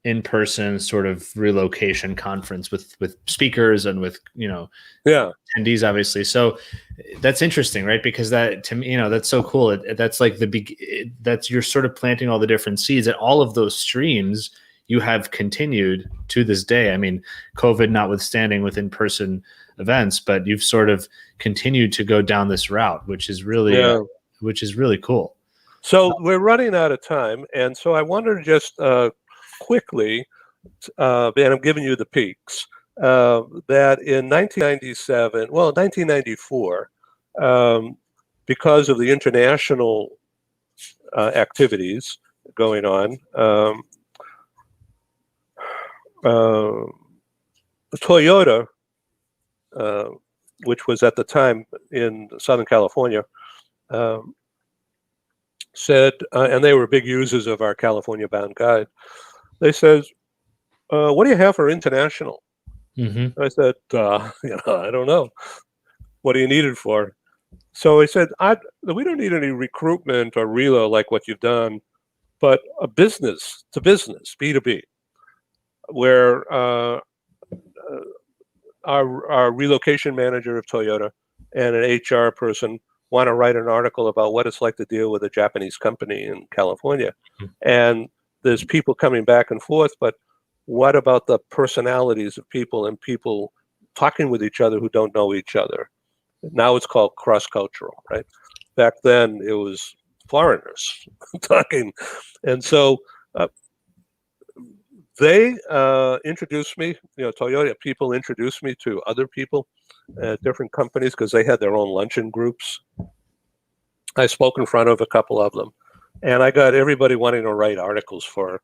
in-person sort of relocation conference with speakers and with attendees, obviously. So that's interesting, right? Because that, to me, that's so cool. That's like that's you're sort of planting all the different seeds, and all of those streams you have continued to this day. I mean, COVID notwithstanding with in-person events, but you've sort of continued to go down this route, which is really cool. So we're running out of time, and so I wanted to just quickly, and I'm giving you the peaks, that in 1994, because of the international activities going on, Toyota, which was at the time in Southern California, said, and they were big users of our California Bound Guide, they said, what do you have for international? Mm-hmm. I said, I don't know. What do you need it for? So he said, we don't need any recruitment or relo like what you've done, but a business to business, B2B, where our relocation manager of Toyota and an HR person want to write an article about what it's like to deal with a Japanese company in California. Mm-hmm. And there's people coming back and forth, but what about the personalities of people and people talking with each other who don't know each other? Now it's called cross-cultural, right? Back then it was foreigners talking. And so they introduced me, Toyota people introduced me to other people at different companies because they had their own luncheon groups. I spoke in front of a couple of them, and I got everybody wanting to write articles for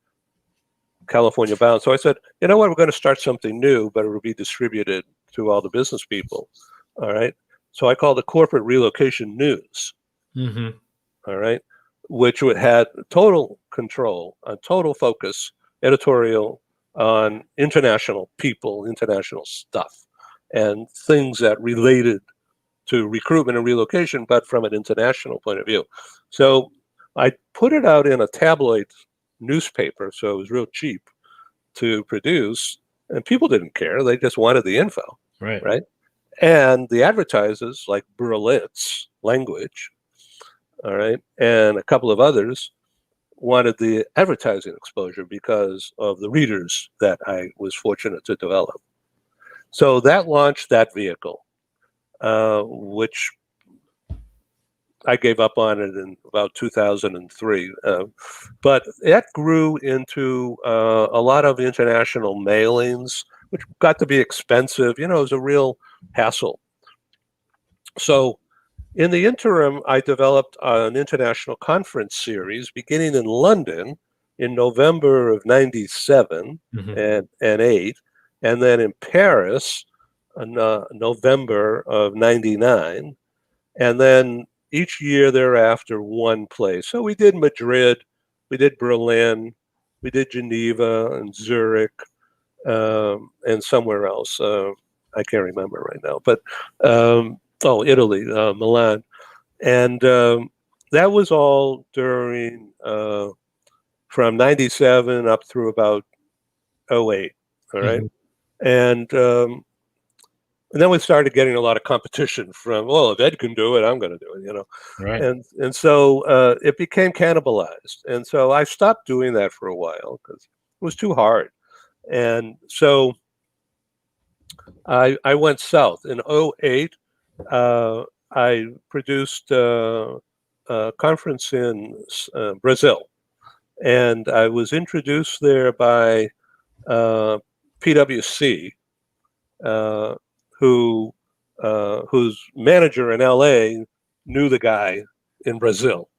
California Bound. So I said, you know what, we're going to start something new, but it will be distributed to all the business people. All right. So I called it Corporate Relocation News. Mm-hmm. All right. Which had total control, total focus, editorial on international people, international stuff, and things that related to recruitment and relocation, but from an international point of view. So I put it out in a tabloid newspaper, so it was real cheap to produce, and people didn't care. They just wanted the info, right? And the advertisers, like Berlitz Language, all right, and a couple of others, wanted the advertising exposure because of the readers that I was fortunate to develop. So that launched that vehicle, which I gave up on it in about 2003. But it grew into a lot of international mailings, which got to be expensive. It was a real hassle. So in the interim, I developed an international conference series beginning in London in November of 97 and 8, and then in Paris in November of 99, and then each year thereafter one place. So we did Madrid we did Berlin, we did Geneva and Zurich, and somewhere else. I can't remember right now, but Italy, Milan, and that was all during from '97 up through about '08. All right, and then we started getting a lot of competition from, well, if Ed can do it, I'm going to do it, Right. and so it became cannibalized, and so I stopped doing that for a while because it was too hard, and so I went south in '08. I produced a conference in Brazil, and I was introduced there by PwC, whose manager in LA knew the guy in Brazil.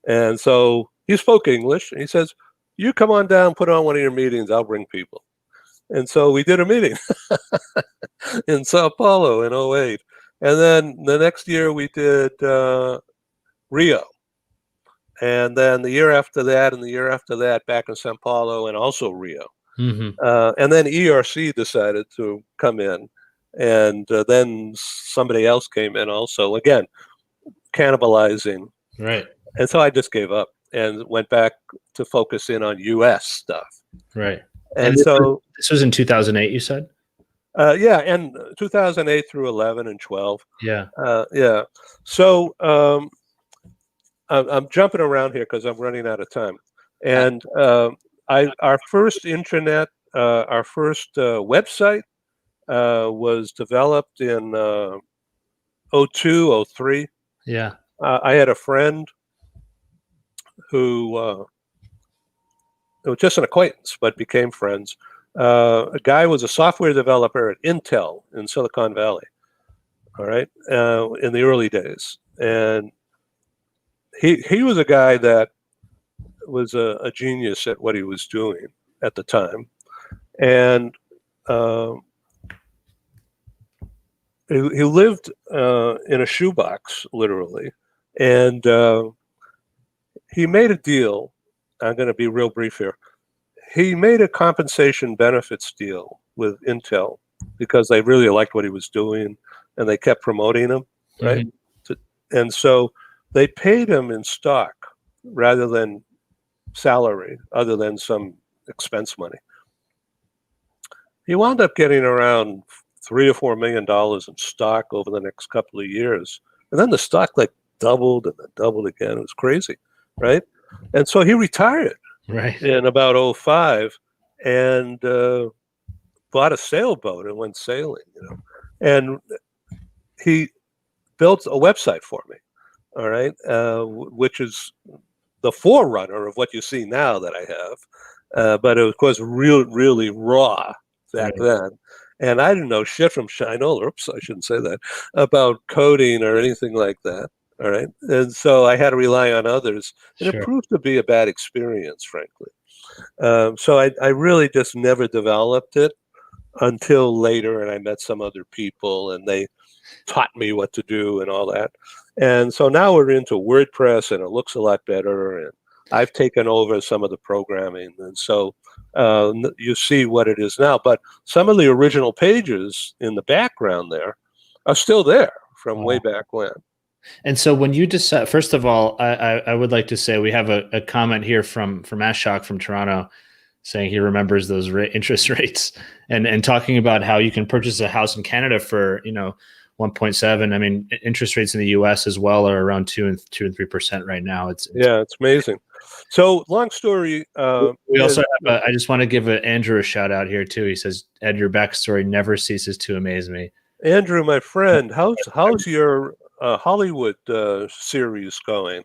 And so he spoke English, and he says, you come on down, put on one of your meetings, I'll bring people. And so we did a meeting in Sao Paulo in '08. And then the next year we did Rio. And then the year after that and the year after that back in Sao Paulo and also Rio. And then ERC decided to come in. And then somebody else came in also, again, cannibalizing. Right. And so I just gave up and went back to focus in on US stuff. Right. And so this was in 2008, you said? Yeah, and 2008 through 11 and 12. Yeah. Yeah. So I'm jumping around here because I'm running out of time. And our first intranet, our first website was developed in '02, '03. Yeah. I had a friend who it was just an acquaintance, but became friends. A guy was a software developer at Intel in Silicon Valley, all right, in the early days. And he was a guy that was a genius at what he was doing at the time. And he lived in a shoebox, literally. And he made a deal. I'm going to be real brief here. He made a compensation benefits deal with Intel because they really liked what he was doing and they kept promoting him, right? And so they paid him in stock rather than salary, other than some expense money. He wound up getting around $3 or $4 million in stock over the next couple of years. And then the stock like doubled and then doubled again. It was crazy, right? And so he retired in about '05 and bought a sailboat and went sailing, And he built a website for me, all right, which is the forerunner of what you see now that I have. But it was, of course, really raw back then. And I didn't know shit from Shinola. Oops, I shouldn't say that, about coding or anything like that. All right. And so I had to rely on others. And it proved to be a bad experience, frankly. So I really just never developed it until later. And I met some other people and they taught me what to do and all that. And so now we're into WordPress and it looks a lot better. And I've taken over some of the programming. And so you see what it is now. But some of the original pages in the background there are still there from way back when. And so when you decide, first of all, I would like to say we have a comment here from Ashok from Toronto saying he remembers those interest rates and talking about how you can purchase a house in Canada for, 1.7. I mean, interest rates in the US as well are around 2 and 3% right now. It's amazing. So long story. We also have I just want to give Andrew a shout out here too. He says, Ed, your backstory never ceases to amaze me. Andrew, my friend, how's your Hollywood series going?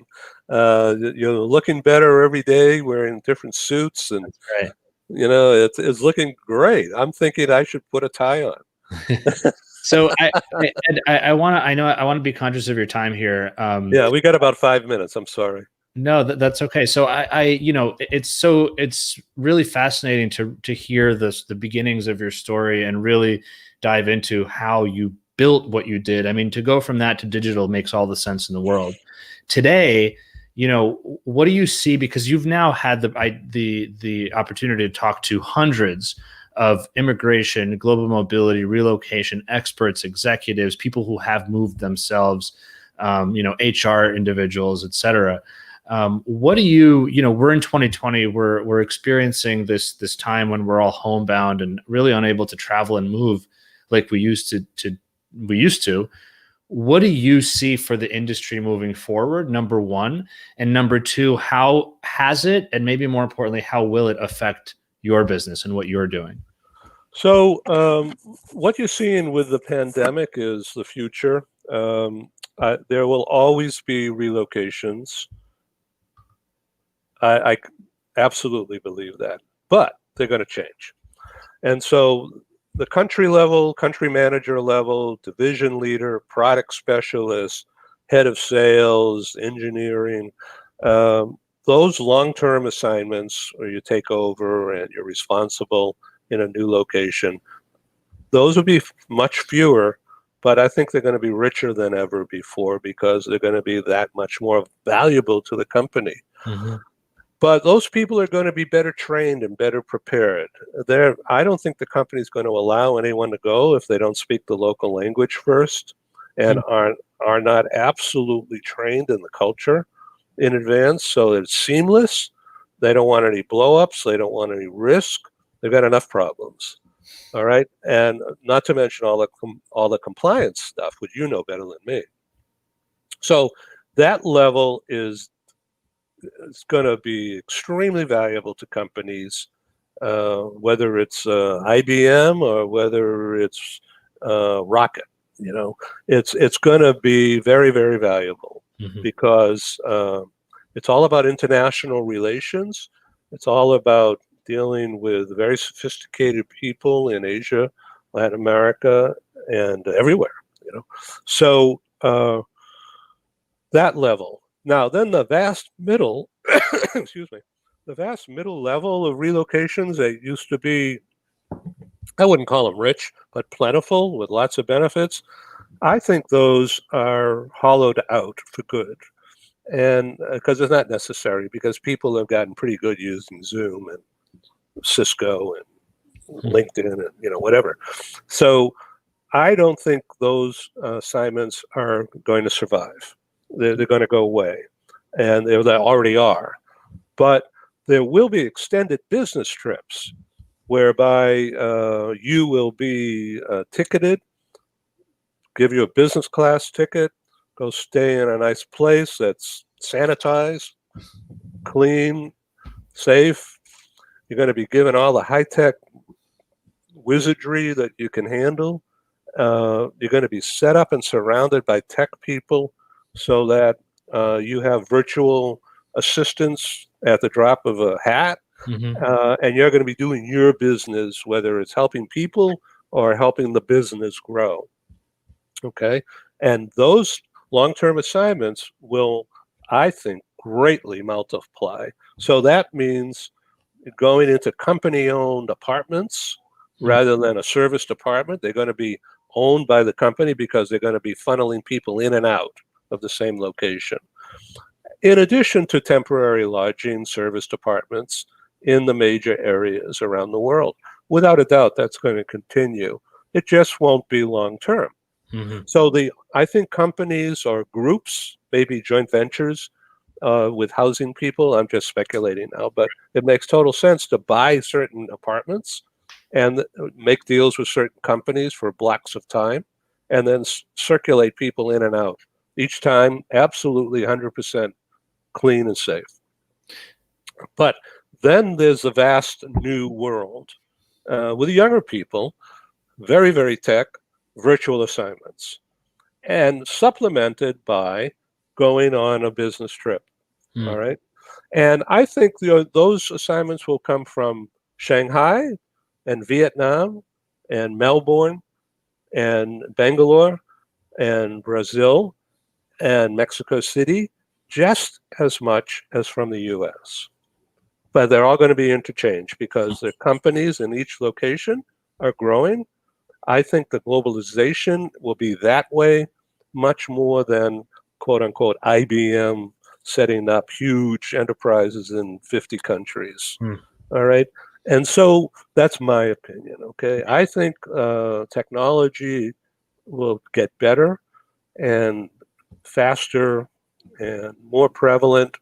You're looking better every day, wearing different suits, and it's looking great. I'm thinking I should put a tie on. So I want to be conscious of your time here. Yeah, we got about 5 minutes. I'm sorry. No, that's okay. So it's really fascinating to hear the beginnings of your story and really dive into how you built what you did. I mean, to go from that to digital makes all the sense in the world. Today, what do you see? Because you've now had the opportunity to talk to hundreds of immigration, global mobility, relocation experts, executives, people who have moved themselves, HR individuals, et cetera. What do we're in 2020, we're experiencing this time when we're all homebound and really unable to travel and move like we used to. What do you see for the industry moving forward, number one? And number two, how has it, and maybe more importantly, how will it affect your business and what you're doing? So what you're seeing with the pandemic is the future. There will always be relocations. I absolutely believe that, but they're going to change. And so the country level, country manager level, division leader, product specialist, head of sales, engineering, those long-term assignments where you take over and you're responsible in a new location, those will be much fewer, but I think they're going to be richer than ever before because they're going to be that much more valuable to the company. Mm-hmm. But those people are going to be better trained and better prepared. I don't think the company is going to allow anyone to go if they don't speak the local language first and are not absolutely trained in the culture in advance so it's seamless. They don't want any blowups. They don't want any risk. They've got enough problems. All right. And not to mention all the compliance stuff, which you know better than me. So that level is going to be extremely valuable to companies, whether it's IBM or whether it's Rocket. It's going to be very, very valuable because it's all about international relations. It's all about dealing with very sophisticated people in Asia, Latin America, and everywhere. So that level. Now, then the vast middle, excuse me, the vast middle level of relocations that used to be, I wouldn't call them rich, but plentiful with lots of benefits. I think those are hollowed out for good. And because it's not necessary, because people have gotten pretty good using Zoom and Cisco and LinkedIn and whatever. So I don't think those assignments are going to survive. They're going to go away, and they already are. But there will be extended business trips whereby you will be ticketed, give you a business class ticket, go stay in a nice place that's sanitized, clean, safe. You're going to be given all the high-tech wizardry that you can handle. You're going to be set up and surrounded by tech people so that you have virtual assistants at the drop of a hat. And you're going to be doing your business, whether it's helping people or helping the business grow. Okay. And those long-term assignments will, I think, greatly multiply. So that means going into company-owned apartments rather than a service department. They're going to be owned by the company because they're going to be funneling people in and out of the same location. In addition to temporary lodging service departments in the major areas around the world. Without a doubt, that's going to continue. It just won't be long-term. So I think companies or groups, maybe joint ventures with housing people, I'm just speculating now, but it makes total sense to buy certain apartments and make deals with certain companies for blocks of time and then circulate people in and out. Each time, absolutely 100% clean and safe. But then there's a vast new world with younger people, very, very tech, virtual assignments, and supplemented by going on a business trip. All right. And I think those assignments will come from Shanghai and Vietnam and Melbourne and Bangalore and Brazil and Mexico City just as much as from the US. But they're all going to be interchanged because the companies in each location are growing. I think the globalization will be that way much more than quote unquote IBM setting up huge enterprises in 50 countries. Hmm. All right. And so that's my opinion. Okay. I think technology will get better and faster and more prevalent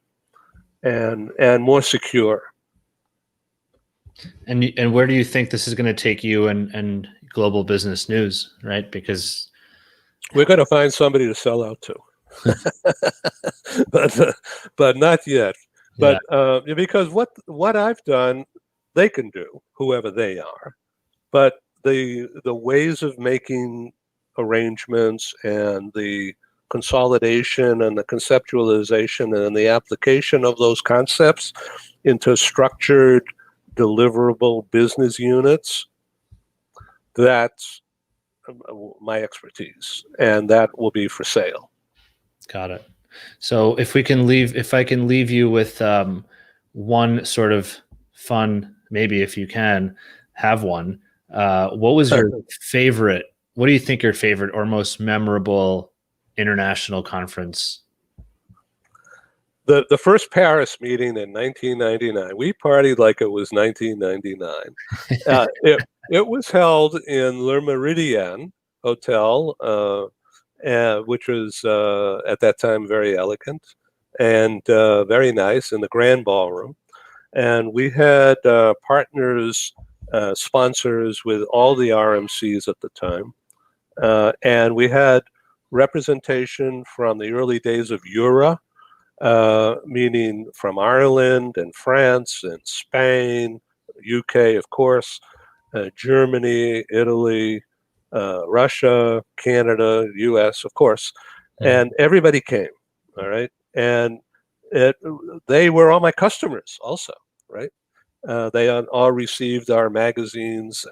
and more secure. And where do you think this is going to take you and global business news, right? Because we're going to find somebody to sell out to, but not yet. yeah. But because what I've done, they can do, whoever they are. But the ways of making arrangements and the consolidation and the conceptualization and the application of those concepts into structured, deliverable business units, that's my expertise, and that will be for sale. Got it. So if I can leave you with one sort of fun, maybe if you can have one, what was your favorite? What do you think your favorite or most memorable international conference? The first Paris meeting in 1999, we partied like it was 1999. It was held in Le Méridien Hotel, which was at that time very elegant and very nice, in the Grand Ballroom. And we had partners, sponsors with all the RMCs at the time. And we had representation from the early days of Eura, meaning from Ireland and France and Spain, UK, of course, Germany, Italy, Russia, Canada, US, of course. And everybody came, all right? And they were all my customers also, right? They all received our magazines.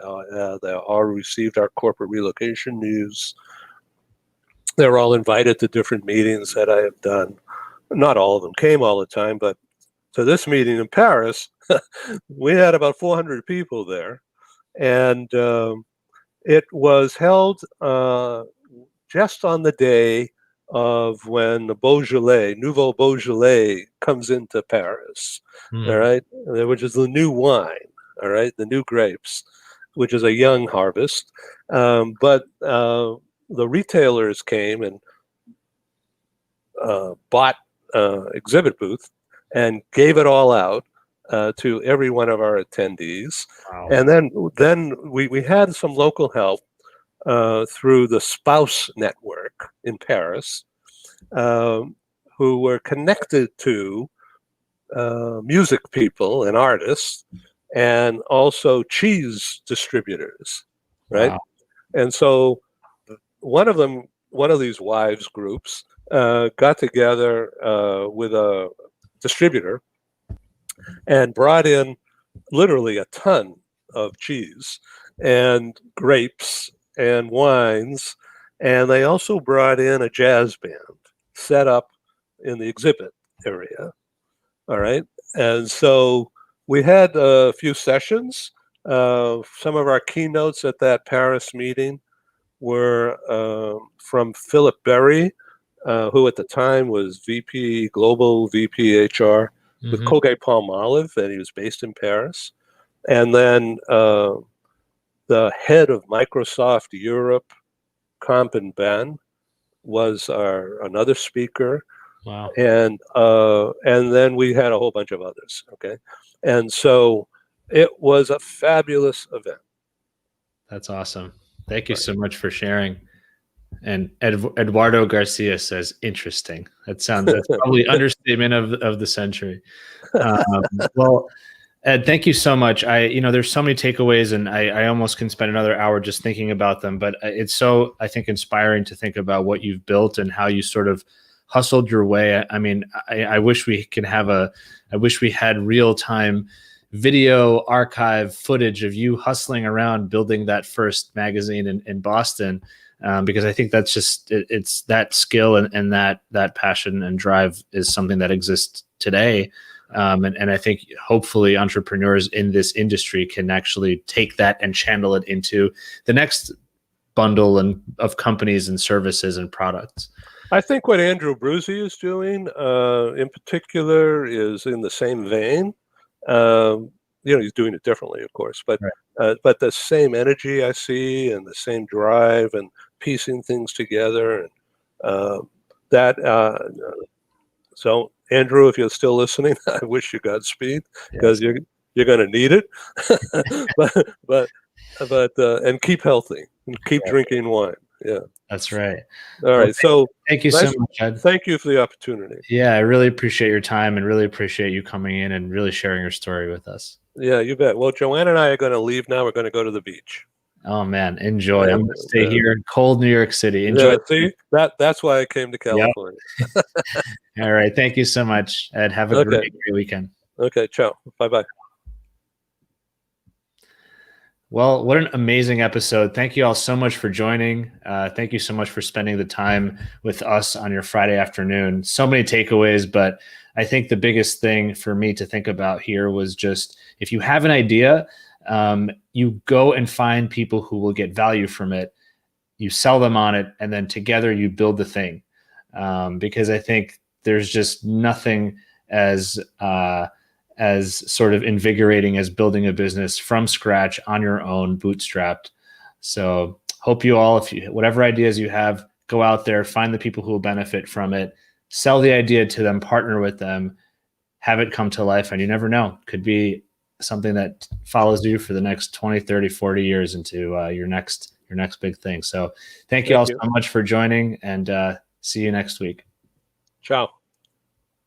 They all received our corporate relocation news. They were all invited to different meetings that I have done. Not all of them came all the time, but to this meeting in Paris, we had about 400 people there. And it was held just on the day of when the Beaujolais, Nouveau Beaujolais, comes into Paris, all right, which is the new wine, all right, the new grapes, which is a young harvest. But the retailers came and bought exhibit booth and gave it all out to every one of our attendees. Wow. And then we had some local help through the Spouse Network in Paris, who were connected to music people and artists, and also cheese distributors, right? Wow. And so one of these wives groups got together with a distributor and brought in literally a ton of cheese and grapes and wines, and they also brought in a jazz band set up in the exhibit area. All right, and so we had a few sessions. Some of our keynotes at that Paris meeting were from Philip Berry, who at the time was Global VP HR with Colgate-Palmolive, and he was based in Paris. And then the head of Microsoft Europe, Comp and Ben, was another speaker. Wow. And then we had a whole bunch of others. Okay, and so it was a fabulous event. That's awesome. Thank you so much for sharing. And Eduardo Garcia says, interesting. That's probably understatement of the century. Well, Ed, thank you so much. There's so many takeaways, and I almost can spend another hour just thinking about them, but it's so, I think, inspiring to think about what you've built and how you sort of hustled your way. I mean, I wish we had real-time video archive footage of you hustling around building that first magazine in Boston. Because I think that's just it's that skill and that passion and drive is something that exists today, and I think hopefully entrepreneurs in this industry can actually take that and channel it into the next bundle of companies and services and products. I think what Andrew Bruzy is doing, in particular, is in the same vein. He's doing it differently, of course, but Right. but the same energy I see, and the same drive, and piecing things together, and that. So, Andrew, if you're still listening, I wish you Godspeed, because Yes. you're going to need it. but and keep healthy and keep Yeah, drinking wine. Yeah. that's right. All Well, right. So thank you so nice. much, Ed. Thank you for the opportunity. Yeah, I really appreciate your time and really appreciate you coming in and really sharing your story with us. Yeah, you bet. Well, Joanne and I are going to leave now. We're going to go to the beach. Oh man, enjoy. I'm And, gonna stay here in cold New York City. Enjoy. yeah. See, that's why I came to Yep. California. All right. Thank you so much, Ed. Have a Okay. great weekend. Okay. Ciao. Bye-bye. Well, what an amazing episode. Thank you all so much for joining. Thank you so much for spending the time with us on your Friday afternoon. So many takeaways, but I think the biggest thing for me to think about here was just if you have an idea, you go and find people who will get value from it. You sell them on it, and then together you build the thing. Because I think there's just nothing as sort of invigorating as building a business from scratch on your own, bootstrapped. So hope you all, if you, whatever ideas you have, go out there, find the people who will benefit from it, sell the idea to them, partner with them, have it come to life. And you never know, could be something that follows you for the next 20, 30, 40 years into your next big thing. So thank you all so much for joining, and see you next week. Ciao.